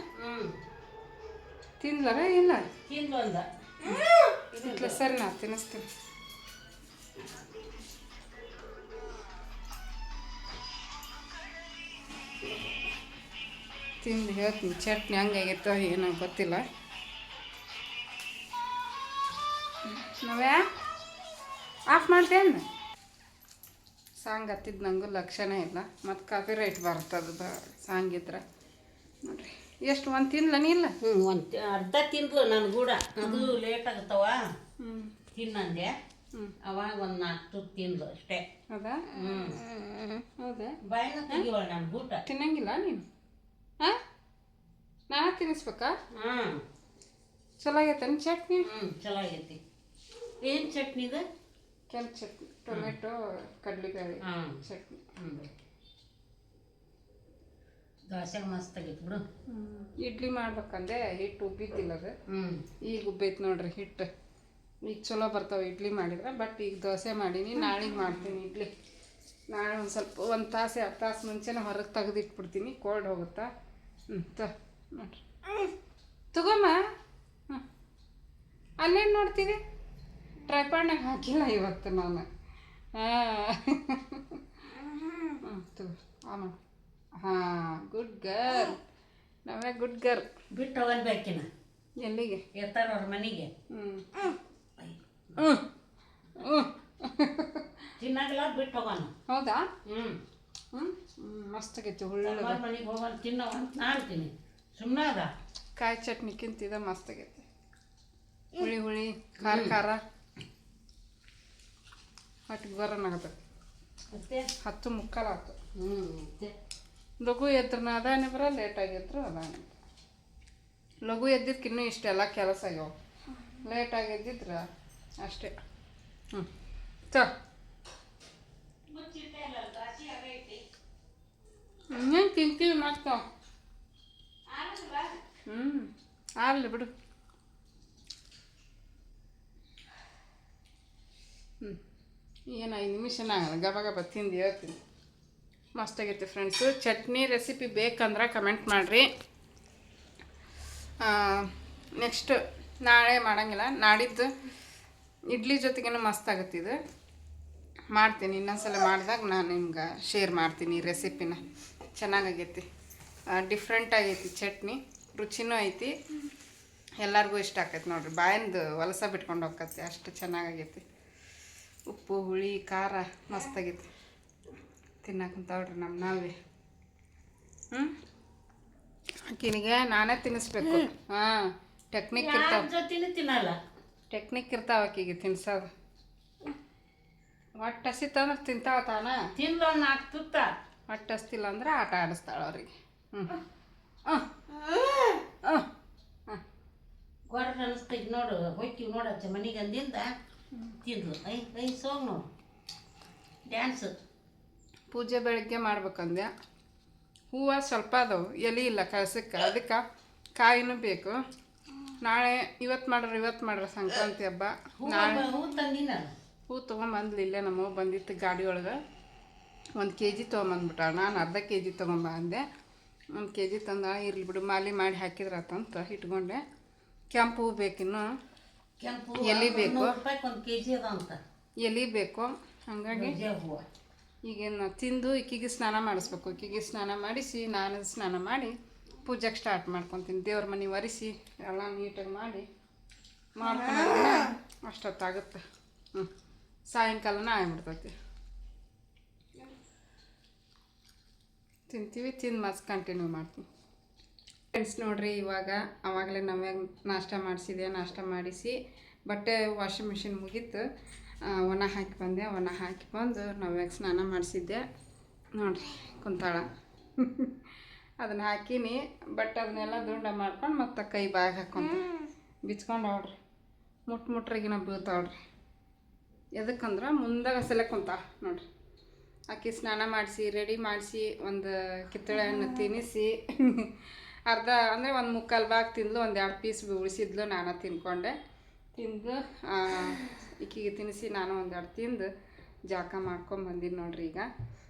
A: ತಿನ್ಲರ ಇಲ್ಲ ಇಲ್ಲ ಸರಿ, ನಾ ತಿನ್ನಿಸ್ತೀನಿ. ತಿಂದು ಹೇಳ್ತೀನಿ ಚಟ್ನಿ ಹಂಗಾಗೈತೋ ಏನೋ ಗೊತ್ತಿಲ್ಲ. ನವ್ಯಾ ಆಫ್ ಮಾಡ್ತೇನೆ. ಸಾಂಗ್ ಹತ್ತಿದ್ದು ನಂಗೂ ಲಕ್ಷಣ ಇಲ್ಲ. ಮತ್ತು ಕಾಪಿ ರೈಟ್ ಬರ್ತದೆ ಸಾಂಗಿದ್ರೆ. ನೋಡಿರಿ ಎಷ್ಟು ಒಂದು ತಿನ್ಲನಿ ಇಲ್ಲ.
C: ಒಂದು ಅರ್ಧ ತಿಂದ್ಲು ನನ್ನ ಕೂಡ. ಅದು ಲೇಟ್ ಆಗ್ತಾವ ತಿನ್ನಂದೆ. ಅವಾಗ ಒಂದು 4 ತುತ್ತು ತಿಂದ್ಲು ಅಷ್ಟೇ.
A: ಹೌದಾ? ಹೌದಾ?
C: ಬಾಯಿನ ತೆಗಿವಳ ನನ್ನ ಊಟ.
A: ತಿನ್ನಂಗಿಲ್ಲ ನೀನು? ಹಾಂ, ನಾನು ತಿನ್ನಿಸ್ಬೇಕಾ? ಚಲೋ ಆಗೈತೆ ಚಟ್ನಿ?
C: ಚಲೋ ಆಗೈತಿ. ಏನು ಚಟ್ನಿ ಇದು?
A: ಕೆಂಪು ಚಟ್ನಿ, ಟೊಮೆಟೊ ಕಡಲೆಬೇಳೆ ಚಟ್ನಿ.
C: ದೋಸೆ ಮಸ್ತ್ ಆಗೈತೆ ಬಿಡು.
A: ಇಡ್ಲಿ ಮಾಡ್ಬೇಕಂದೆ, ಹಿಟ್ಟು ಉಬ್ಬಿದ್ದಿಲ್ಲ ಅದು. ಈಗ ಉಬ್ಬೈತೆ ನೋಡ್ರಿ ಹಿಟ್ಟು. ಈಗ ಚಲೋ ಬರ್ತಾವೆ ಇಡ್ಲಿ ಮಾಡಿದ್ರೆ. ಬಟ್ ಈಗ ದೋಸೆ ಮಾಡೀನಿ. ನಾಳೆಗೆ ಮಾಡ್ತೀನಿ ಇಡ್ಲಿ. ನಾಳೆ ಒಂದು ಸ್ವಲ್ಪ 1 ತಾಸು 2 ತಾಸು ಮುಂಚೆನೇ ಹೊರಗೆ ತೆಗೆದಿಟ್ಬಿಡ್ತೀನಿ. ಕೋಲ್ಡ್ ಹೋಗುತ್ತಾ. ನೋಡ್ರಿ ತಗೊಮ್ಮ. ಅಲ್ಲೇನು ನೋಡ್ತೀವಿ? ಟ್ರೈಪಾಡ್ನಾಗ ಹಾಕಿಲ್ಲ ಇವತ್ತು ನಾನು. ತಗೋ ಆಮ. ಹಾಂ, ಗುಡ್ ಗರ್ಲ್. ನಾವೇ ಗುಡ್ ಗರ್ಲ್.
C: ಬಿಟ್ಟು ಹೋಗಲ್ಬೇಕಿನ
A: ಎಲ್ಲಿಗೆ?
C: ಎತ್ತಾರವ್ರ ಮನೆಗೆ. ತಿನ್ನಾಗಲ್ಲ ಬಿಟ್ಟು ಹೋಗೋಣ.
A: ಹೌದಾ?
C: ಹ್ಞೂ
A: ಮಸ್ತ್ ಆಗೈತಿ. ಹುಳ್ಳ
C: ಮನೆಗೆ ಹೋಗೋಣ ತಿನ್ನೋ ಅಂತ ನಾಳ್ತೀನಿ. ಸುಮ್ಮನೆ ಅದ
A: ಕಾಯಿ ಚಟ್ನಿಕ್ಕಿಂತ ಇದು ಮಸ್ತ್ ಆಗೈತಿ. ಹುಳಿ ಹುಳಿ ಖಾರ ಖಾರ ಒಟ್ಟಿಗೆ ಬರೋಣಾಗತ್ತೆ.
C: ಮತ್ತೆ
A: 10:45 ಆಯ್ತು.
C: ಮತ್ತೆ
A: ಲಘು ಎದ್ರನ ಅದಾನೆ ಬರ ಲೇಟ್ ಆಗಿದ್ರು ಅದಾನೆ. ಲಘು ಎದ್ದಿದ್ದಕ್ಕೆ ಇನ್ನೂ ಇಷ್ಟೆಲ್ಲ ಕೆಲಸ ಆಗ್ಯಾವ. ಲೇಟಾಗಿ ಎದ್ದಿದ್ರೆ ಅಷ್ಟೇ. ಇನ್ನೇನು ತಿಂತೀವಿ ಮತ್ತ. ಆಗಲಿ ಬಿಡು. ಏನು 5 ನಿಮಿಷನ ಆಗಲ್ಲ, ಗಬ ಗಬ ತಿಂದು ಹೇಳ್ತೀನಿ. ಮಸ್ತಾಗೈತಿ ಫ್ರೆಂಡ್ಸು. ಚಟ್ನಿ ರೆಸಿಪಿ ಬೇಕಂದ್ರೆ ಕಮೆಂಟ್ ಮಾಡಿರಿ. ನೆಕ್ಸ್ಟ್ ನಾಳೆ ಮಾಡೋಂಗಿಲ್ಲ, ನಾಡಿದ್ದು ಇಡ್ಲಿ ಜೊತೆಗೇನು ಮಸ್ತಾಗತ್ತೆ. ಇದು ಮಾಡ್ತೀನಿ, ಇನ್ನೊಂದ್ಸಲ ಮಾಡಿದಾಗ ನಾನು ನಿಮ್ಗೆ ಶೇರ್ ಮಾಡ್ತೀನಿ ಈ ರೆಸಿಪಿನ. ಚೆನ್ನಾಗೈತಿ, ಡಿಫ್ರೆಂಟ್ ಆಗೈತಿ ಚಟ್ನಿ, ರುಚಿನೂ ಐತಿ, ಎಲ್ಲರಿಗೂ ಇಷ್ಟ ಆಕೈತಿ ನೋಡ್ರಿ. ಬಾಯಿಂದ ಹೊಲಸ ಬಿಟ್ಕೊಂಡು ಹೋಗ್ತೈತಿ, ಅಷ್ಟು ಚೆನ್ನಾಗೈತಿ. ಉಪ್ಪು ಹುಳಿ ಖಾರ ಮಸ್ತಾಗೈತಿ. ತಿನ್ನಕ್ಕಂತವ್ರಿ ನಮ್ಮ ನಾವೇ. ಆಕಿನಿಗೆ ನಾನೇ ತಿನ್ನಿಸ್ಬೇಕು. ಹಾಂ, ಟೆಕ್ನಿಕ್ ಇರ್ತಾವೆ.
C: ಜೊತೆನೂ ತಿನ್ನಲ್ಲ.
A: ಟೆಕ್ನಿಕ್ ಇರ್ತಾವೆ ಆಕಿಗೆ ತಿನ್ಸೋದು. ಹೊಟ್ಟೆ ಹಸಿತಂದ್ರೆ ತಿಂತಾವ ತಾನ.
C: ತಿನ್ಲ 4 ತುತ್ತ.
A: ಹೊಟ್ಟೆ ಹಸ್ತಿಲ್ಲ ಅಂದ್ರೆ ಆಟ ಆಡಿಸ್ತಾಳೆ ಅವ್ರಿಗೆ.
C: ಗೊಡ್ರ ಅನಿಸ್ತೈತಿ ನೋಡು. ಹೋಯ್ತೀವಿ ನೋಡಚ್ಚ ಮನೆಗೆ ಅಂದಿಂದ ತಿಂದ್ಲು. ಐ ಸೋಗ್ ನೋಡು ಡ್ಯಾನ್ಸ್.
A: ಪೂಜೆ ಬೆಳಗ್ಗೆ ಮಾಡ್ಬೇಕಂದೆ. ಹೂವು ಸ್ವಲ್ಪ ಅದಾವು, ಎಲೆ ಇಲ್ಲ ಕಳ್ಸಕ್ಕೆ, ಅದಕ್ಕೆ ಕಾಯಿನೂ ಬೇಕು. ನಾಳೆ ಇವತ್ತು ಮಾಡ್ರೆ ಸಂಕ್ರಾಂತಿ ಹಬ್ಬ. ನಾಳೆ
C: ಹೂ ತಂದಿನ.
A: ಹೂ ತೊಗೊಂಬಂದ್ಲಿ, ಇಲ್ಲೇ ನಮ್ಮ ಬಂದಿತ್ತು ಗಾಡಿ ಒಳಗೆ. 1 kg ತೊಗೊಂಬಂದ್ಬಿಟ್ಟ. ನಾನು ಅರ್ಧ kg ತೊಗೊಂಬ ಅಂದೆ. 1 kg ತಂದ. ಇರ್ಲಿ ಬಿಡು, ಮಾಲಿ ಮಾಡಿ ಹಾಕಿದ್ರಾತಂತ ಇಟ್ಕೊಂಡೆ. ಕೆಂಪು ಹೂ ಬೇಕಿನ್ನು,
C: ಕೆಂಪು
A: ಎಲೆ ಬೇಕು,
C: 1 kg ಅದ ಅಂತ.
A: ಎಲೆ ಬೇಕು. ಹಾಗಾಗಿ
C: ಹೂವು
A: ಈಗೇನು ತಿಂದು ಈಕಿಗೆ ಸ್ನಾನ ಮಾಡಿಸ್ಬೇಕು. ಈಕಿಗೆ ಸ್ನಾನ ಮಾಡಿಸಿ ನಾನು ಸ್ನಾನ ಮಾಡಿ ಪೂಜೆಗೆ ಸ್ಟಾರ್ಟ್ ಮಾಡ್ಕೊತೀನಿ. ದೇವ್ರ ಮನೆ ಒರೆಸಿ ಎಲ್ಲ ನೀಟಾಗಿ ಮಾಡಿ ಮಾಡ್ಕೊಂಡು ಅಷ್ಟೊತ್ತಾಗುತ್ತೆ. ಸಾಯಂಕಾಲನ ಆಗ್ಬಿಡ್ತೈತಿ. ತಿಂತೀವಿ, ತಿಂದು ಮಸ್ತ್ ಕಂಟಿನ್ಯೂ ಮಾಡ್ತೀನಿ. ಫ್ರೆಂಡ್ಸ್ ನೋಡ್ರಿ, ಅವಾಗಲೇ ನಾವೇ ನಾಷ್ಟ ಮಾಡಿಸಿ ಬಟ್ಟೆ ವಾಷಿಂಗ್ ಮಿಷಿನ್ ಮುಗೀತು. ಒಣ ಹಾಕಿ ಬಂದೆ. ಒಣ ಹಾಕಿ ಬಂದು ನಾವ್ಯಾಗ ಸ್ನಾನ ಮಾಡಿಸಿದ್ದೆ ನೋಡ್ರಿ, ಕುಂತಾಳ. ಅದನ್ನು ಹಾಕೀನಿ. ಬಟ್ ಅದನ್ನೆಲ್ಲ ದುಂಡ ಮಾಡ್ಕೊಂಡು ಮತ್ತೆ ಕೈ ಬಾಯಿಗೆ ಹಾಕ್ಕೊಂತ ಬಿಚ್ಕೊಂಡು ನೋಡ್ರಿ, ಮುಟ್ರಾಗಿನ ಬೀಳ್ತಾವ್ರಿ. ಎದಕ್ಕಂದ್ರೆ ಮುಂದಾಗ ಸಲ ಕುಂತಾಳ ನೋಡ್ರಿ. ಆಕಿ ಸ್ನಾನ ಮಾಡಿಸಿ ರೆಡಿ ಮಾಡಿಸಿ ಒಂದು ಕಿತ್ತಳೆ ಹಣ್ಣು ತಿನ್ನಿಸಿ ಅರ್ಧ ಅಂದರೆ 1/4 ಭಾಗ ತಿಂದ್ಲು. 1-2 ಪೀಸ್ ಉಳಿಸಿದ್ಲು. ನಾನು ತಿನ್ಕೊಂಡೆ. ತಿಂದು ಈಕಿಗೆ ತಿನ್ನಿಸಿ ನಾನು 1-2 ತಿಂದು ಜಾಕ ಮಾಡ್ಕೊಂಬಂದಿನಿ ನೋಡ್ರಿ. ಈಗ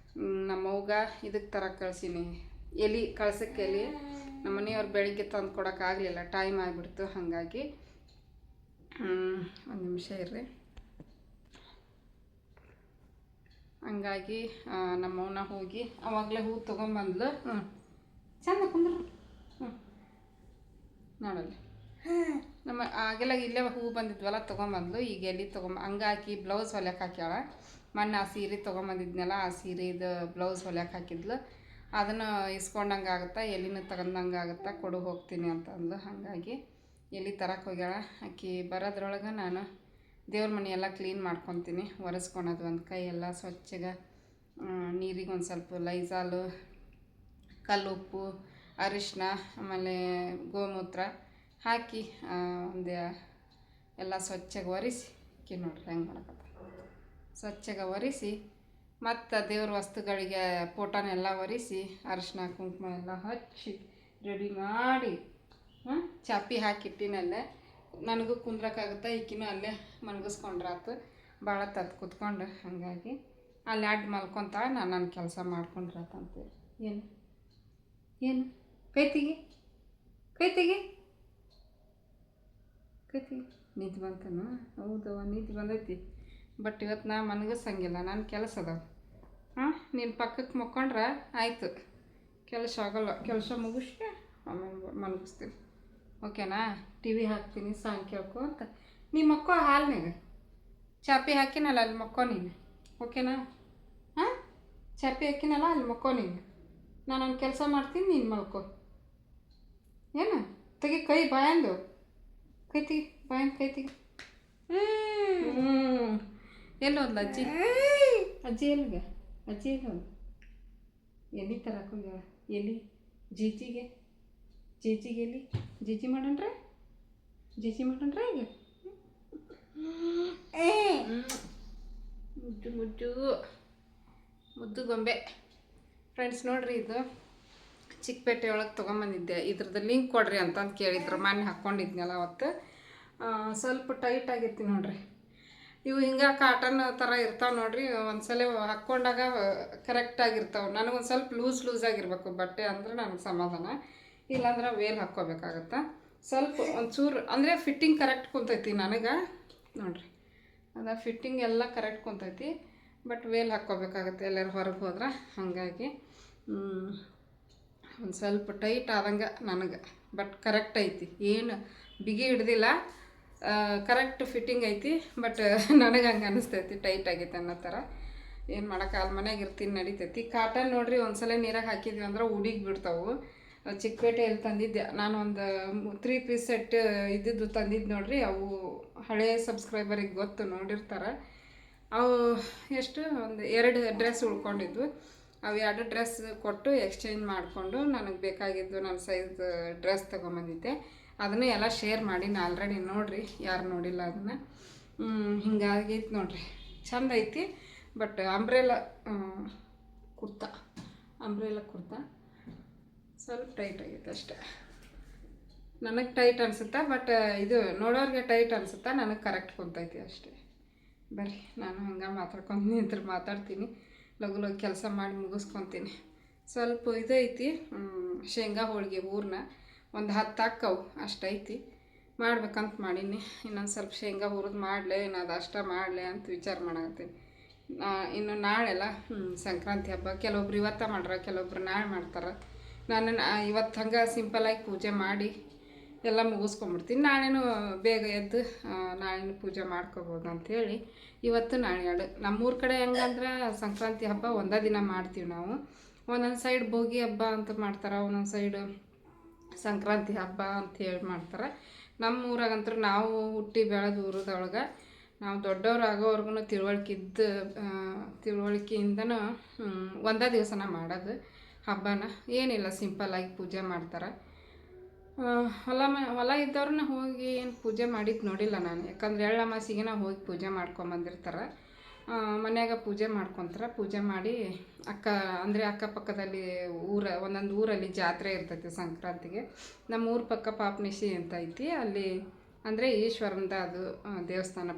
A: ನಮ್ಮವ್ಗ ಇದಕ್ಕೆ ತರಕ್ಕೆ ಕಳ್ಸೀನಿ, ಎಲೆ ಕಳ್ಸಕ್ಕೆ. ಎಲೆ ನಮ್ಮ ಮನೆಯವ್ರು ಬೆಳಿಗ್ಗೆ ತಂದು ಕೊಡೋಕ್ಕಾಗಲಿಲ್ಲ, ಟೈಮ್ ಆಗಿಬಿಡ್ತು. ಹಾಗಾಗಿ 1 ನಿಮಿಷ ಇರ್ರಿ. ಹಂಗಾಗಿ ನಮ್ಮವನ್ನ ಹೋಗಿ ಅವಾಗಲೇ ಹೂ ತೊಗೊಂಬಂದ್ಲು. ಚಂದ ಕುಂದ್ರು. ನೋಡಲ್ಲಿ ನಮ್ಮ ಆಗೆಲ್ಲ ಇಲ್ಲೇ ಹೂ ಬಂದಿದ್ವಲ್ಲ, ತೊಗೊಂಬಂದ್ಲು. ಈಗ ಎಲ್ಲಿ ಹಂಗಾಗಿ ಬ್ಲೌಸ್ ಹೊಲ್ಯಕ್ಕೆ ಹಾಕ್ಯಾಳ. ಮೊನ್ನೆ ಆ ಸೀರೆ ತೊಗೊಂಬಂದಿದ್ನಲ್ಲ, ಆ ಸೀರೆದು ಬ್ಲೌಸ್ ಹೊಲ್ಯಕ್ಕೆ ಹಾಕಿದ್ಲು. ಅದನ್ನು ಇಸ್ಕೊಂಡಂಗೆ ಆಗುತ್ತಾ, ಎಲ್ಲಿನೂ ತಗೊಂಡಂಗೆ ಆಗುತ್ತಾ, ಕೊಡು ಹೋಗ್ತೀನಿ ಅಂತ ಅಂದ್ಲು. ಹಾಗಾಗಿ ಎಲ್ಲಿ ತರಕ್ಕೆ ಹೋಗ್ಯಾಳ. ಆಕಿ ಬರೋದ್ರೊಳಗೆ ನಾನು ದೇವ್ರ ಮನೆ ಎಲ್ಲ ಕ್ಲೀನ್ ಮಾಡ್ಕೊತೀನಿ, ಒರೆಸ್ಕೊಳೋದು. ಒಂದು ಕೈ ಎಲ್ಲ ಸ್ವಚ್ಛಗೆ ನೀರಿಗೆ ಒಂದು ಸ್ವಲ್ಪ ಲೈಜಾಲು, ಕಲ್ಲುಪ್ಪು, ಅರಿಶಿನ, ಆಮೇಲೆ ಗೋಮೂತ್ರ ಹಾಕಿ ಒಂದು ಎಲ್ಲ ಸ್ವಚ್ಛಗೆ ಒರೆಸಿ ನೋಡ್ರಿ ಹೆಂಗೆ ಮಾಡಕತ್ತ. ಸ್ವಚ್ಛಗೆ ಒರೆಸಿ ಮತ್ತು ದೇವ್ರ ವಸ್ತುಗಳಿಗೆ ಫೋಟೋನೆಲ್ಲ ಒರೆಸಿ ಅರಿಶಿನ ಕುಂಕುಮ ಎಲ್ಲ ಹಚ್ಚಿ ರೆಡಿ ಮಾಡಿ ಚಾಪಿ ಹಾಕಿಟ್ಟಿನಲ್ಲೇ. ನನಗೂ ಕುಂದ್ರಕ್ಕಾಗುತ್ತೆ, ಈಕಿನೂ ಅಲ್ಲೇ ಮಲಗಿಸ್ಕೊಂಡ್ರಾತು. ಭಾಳ ತತ್ತು ಕೂತ್ಕೊಂಡು. ಹಾಗಾಗಿ ಅಲ್ಲಿ ಅಡ್ಡ ಮಲ್ಕೊತಾಳೆ, ನಾನು ನನ್ನ ಕೆಲಸ ಮಾಡ್ಕೊಂಡ್ರಾತಂತೇಳಿ. ಏನು ಕೈ ತೆಗಿ ನಿದ್ದೆ ಬಂತನ? ಹೌದವ, ನಿದ್ದೆ ಬಂದೈತಿ. ಬಟ್ ಇವತ್ತು ನಾ ಮನಗಸಂಗಿಲ್ಲ, ನನ್ನ ಕೆಲಸ ಅದಾವ. ನಿನ್ನ ಪಕ್ಕಕ್ಕೆ ಮಕ್ಕೊಂಡ್ರೆ ಆಯಿತು, ಕೆಲಸ ಆಗೋಲ್ಲ. ಕೆಲಸ ಮುಗಿಸಿ ಆಮೇಲೆ ಮಲಗಿಸ್ತೀನಿ. ಓಕೆನಾ? ಟಿ ವಿ ಹಾಕ್ತೀನಿ ಸಾಂಗ್ ಕೇಳ್ಕೊಂತ. ನೀ ಮಕ್ಕೋ ಹಾಲ್ನಾಗ ಚಾಪಿ ಹಾಕಿನಲ್ಲ ಅಲ್ಲಿ ಮಕ್ಕೋ ನೀನು. ಓಕೆನಾ? ಹಾಂ, ಚಾಪಿ ಹಾಕಿನಲ್ಲ ಅಲ್ಲಿ ಮಕ್ಕೋ ನೀನು. ನಾನು ಒಂದು ಕೆಲಸ ಮಾಡ್ತೀನಿ, ನೀನು ಮಲ್ಕೋ. ಏನು ತೆಗಿ ಕೈ ಬಾಯಂದು, ಕೈ ತೆಗಿ ಬಾಯಂದು, ಕೈ ತೆಗಿ. ಎಲ್ಲಿ ಹೋದ್ಲ ಅಜ್ಜಿ? ಅಜ್ಜಿ ಎಲ್ಲಿಗೆ? ಅಜ್ಜಿ ಎಲ್ಲಿ ಹೋದ? ಎಲ್ಲಿ ತರಕ್ಕೆ ಹೋಗ್ಯಾಳ? ಎಲ್ಲಿ? ಜೀಜಿಗೆ ಎಲ್ಲಿ? ಜೀಜಿ ಮಾಡಣ್ರೆ ಈಗ ಮುದ್ದು ಗೊಂಬೆ. ಫ್ರೆಂಡ್ಸ್ ನೋಡ್ರಿ, ಇದು ಚಿಕ್ಕಪೇಟೆ ಒಳಗೆ ತೊಗೊಂಬಂದಿದ್ದೆ. ಇದ್ರದ್ದು ಲಿಂಕ್ ಕೊಡ್ರಿ ಅಂತಂದು ಕೇಳಿದ್ರು. ಮೊನ್ನೆ ಹಾಕ್ಕೊಂಡಿದ್ನಲ್ಲ ಅವತ್ತು. ಸ್ವಲ್ಪ ಟೈಟ್ ಆಗಿರ್ತೀನಿ ನೋಡ್ರಿ. ಇವು ಹಿಂಗೆ ಕಾಟನ್ ಥರ ಇರ್ತಾವೆ ನೋಡ್ರಿ. ಒಂದ್ಸಲ ಹಾಕ್ಕೊಂಡಾಗ ಕರೆಕ್ಟಾಗಿರ್ತಾವೆ. ನನಗೊಂದು ಸ್ವಲ್ಪ ಲೂಸ್ ಆಗಿರ್ಬೇಕು ಬಟ್ಟೆ ಅಂದ್ರೆ ನನಗೆ ಸಮಾಧಾನ. ಇಲ್ಲಾಂದ್ರೆ ವೇಲ್ ಹಾಕ್ಕೋಬೇಕಾಗತ್ತೆ. ಸ್ವಲ್ಪ ಒಂಚೂರು ಅಂದರೆ ಫಿಟ್ಟಿಂಗ್ ಕರೆಕ್ಟ್ ಕುಂತೈತಿ ನನಗೆ ನೋಡ್ರಿ. ಅದ ಫಿಟ್ಟಿಂಗ್ ಎಲ್ಲ ಕರೆಕ್ಟ್ ಕುಂತೈತಿ. ಬಟ್ ವೇಲ್ ಹಾಕ್ಕೋಬೇಕಾಗತ್ತೆ ಎಲ್ಲರೂ ಹೊರಗೆ ಹೋದ್ರೆ. ಹಾಗಾಗಿ ಒಂದು ಸ್ವಲ್ಪ ಟೈಟ್ ಆದಂಗೆ ನನಗೆ. ಬಟ್ ಕರೆಕ್ಟ್ ಐತಿ, ಏನು ಬಿಗಿ ಹಿಡ್ದಿಲ್ಲ, ಕರೆಕ್ಟ್ ಫಿಟ್ಟಿಂಗ್ ಐತಿ. ಬಟ್ ನನಗೆ ಹಂಗೆ ಅನ್ನಿಸ್ತೈತಿ ಟೈಟ್ ಆಗೈತೆ ಅನ್ನೋ ಥರ. ಏನು ಮಾಡೋಕ್ಕಾಗಲ್ಲ, ಮನೆಯಾಗ ಇರ್ತೀನಿ ನಡಿತೈತಿ. ಕಾಟನ್ ನೋಡ್ರಿ ಒಂದ್ಸಲ ನೀರಾಗ ಹಾಕಿದ್ವಿ ಅಂದ್ರೆ ಉಡಿಗೆ ಬಿಡ್ತಾವೆ. ಚಿಕ್ಕಪೇಟೆಯಲ್ಲಿ ತಂದಿದ್ದೆ ನಾನು, ಒಂದು 3 ಪೀಸ್ ಸೆಟ್ ಇದ್ದಿದ್ದು ತಂದಿದ್ದು ನೋಡ್ರಿ. ಅವು ಹಳೆಯ ಸಬ್ಸ್ಕ್ರೈಬರಿಗೆ ಗೊತ್ತು, ನೋಡಿರ್ತಾರೆ. ಅವು ಎಷ್ಟು ಒಂದು 2 ಡ್ರೆಸ್ ಉಳ್ಕೊಂಡಿದ್ವು. ಅವು 2 ಡ್ರೆಸ್ ಕೊಟ್ಟು ಎಕ್ಸ್ಚೇಂಜ್ ಮಾಡಿಕೊಂಡು ನನಗೆ ಬೇಕಾಗಿದ್ದು ನನ್ನ ಸೈಜ್ ಡ್ರೆಸ್ ತೊಗೊಂಬಂದಿದ್ದೆ. ಅದನ್ನು ಎಲ್ಲ ಶೇರ್ ಮಾಡೀನಿ ಆಲ್ರೆಡಿ, ನೋಡಿರಿ ಯಾರು ನೋಡಿಲ್ಲ ಅದನ್ನು. ಹಿಂಗಾಗೈತಿ ನೋಡ್ರಿ, ಚಂದ ಐತಿ. ಬಟ್ ಅಂಬ್ರೆಲಾ ಕುರ್ತಾ ಸ್ವಲ್ಪ ಟೈಟ್ ಆಗೈತೆ ಅಷ್ಟೆ. ನನಗೆ ಟೈಟ್ ಅನಿಸುತ್ತೆ, ಬಟ್ ಇದು ನೋಡೋರಿಗೆ ಟೈಟ್ ಅನಿಸುತ್ತೆ, ನನಗೆ ಕರೆಕ್ಟ್ ಕುಂತೈತಿ ಅಷ್ಟೇ. ಬರ್ರಿ, ನಾನು ಹಂಗೆ ಮಾತಾಡ್ಕೊಂಡು ನಿಂತ್ರೆ ಮಾತಾಡ್ತೀನಿ. ಲಗು ಕೆಲಸ ಮಾಡಿ ಮುಗಿಸ್ಕೊತೀನಿ. ಸ್ವಲ್ಪ ಇದೈತಿ ಶೇಂಗಾ ಹೋಳಿಗೆ ಹೂರಣ ಒಂದು 10 ಹಾಕವು ಅಷ್ಟೈತಿ. ಮಾಡ್ಬೇಕಂತ ಮಾಡೀನಿ. ಇನ್ನೊಂದು ಸ್ವಲ್ಪ ಶೇಂಗಾ ಹುರಿದು ಮಾಡಲೆ, ಅದು ಅಷ್ಟ ಮಾಡಲೆ ಅಂತ ವಿಚಾರ ಮಾಡಾಕತ್ತೀನಿ. ಇನ್ನು ನಾಳೆಲ್ಲ ಸಂಕ್ರಾಂತಿ ಹಬ್ಬ. ಕೆಲವೊಬ್ರು ಇವತ್ತು ಮಾಡ್ರೆ, ಕೆಲವೊಬ್ರು ನಾಳೆ ಮಾಡ್ತಾರೆ. ನಾನು ಇವತ್ತು ಹಂಗೆ ಸಿಂಪಲಾಗಿ ಪೂಜೆ ಮಾಡಿ ಎಲ್ಲ ಮುಗಿಸ್ಕೊಂಬಿಡ್ತೀನಿ. ನಾಳೆನೂ ಬೇಗ ಎದ್ದು ನಾಳೆನೂ ಪೂಜೆ ಮಾಡ್ಕೋಬೋದು ಅಂಥೇಳಿ ಇವತ್ತು ನಾಳೆ 2. ನಮ್ಮೂರ ಕಡೆ ಹೆಂಗಂದ್ರೆ ಸಂಕ್ರಾಂತಿ ಹಬ್ಬ ಒಂದೇ ದಿನ ಮಾಡ್ತೀವಿ ನಾವು. ಒಂದೊಂದು ಸೈಡ್ ಭೋಗಿ ಹಬ್ಬ ಅಂತ ಮಾಡ್ತಾರೆ, ಒಂದೊಂದು ಸೈಡು ಸಂಕ್ರಾಂತಿ ಹಬ್ಬ ಅಂಥೇಳಿ ಮಾಡ್ತಾರೆ. ನಮ್ಮ ಊರಾಗಂತೂ ನಾವು ಹುಟ್ಟಿ ಬೆಳೆದ ಊರದೊಳಗೆ ನಾವು ದೊಡ್ಡವ್ರು ಆಗೋವರೆಗೂ ತಿಳುವಳಿಕೆಯಿಂದನೂ ಒಂದೇ ದಿವಸನ ಮಾಡೋದು ಹಬ್ಬನ. ಏನಿಲ್ಲ, ಸಿಂಪಲ್ಲಾಗಿ ಪೂಜೆ ಮಾಡ್ತಾರೆ. ಹೊಲ ಇದ್ದವ್ರನ್ನ ಹೋಗಿ ಏನು ಪೂಜೆ ಮಾಡಿದ್ದು ನೋಡಿಲ್ಲ ನಾನು. ಯಾಕಂದ್ರೆ ಎಳ್ಳಮಾಸಿಗೆ ಹೋಗಿ ಪೂಜೆ ಮಾಡ್ಕೊಂಬಂದಿರ್ತಾರೆ. ಮನ್ಯಾಗ ಪೂಜೆ ಮಾಡ್ಕೊತಾರೆ. ಪೂಜೆ ಮಾಡಿ ಅಕ್ಕಪಕ್ಕದಲ್ಲಿ ಒಂದೊಂದು ಊರಲ್ಲಿ ಜಾತ್ರೆ ಇರ್ತೈತಿ ಸಂಕ್ರಾಂತಿಗೆ. ನಮ್ಮ ಊರ ಪಕ್ಕ ಪಾಪನಾಶಿ ಅಂತ ಐತಿ. ಅಲ್ಲಿ ಅಂದರೆ ಈಶ್ವರಂದ ಅದು ದೇವಸ್ಥಾನ.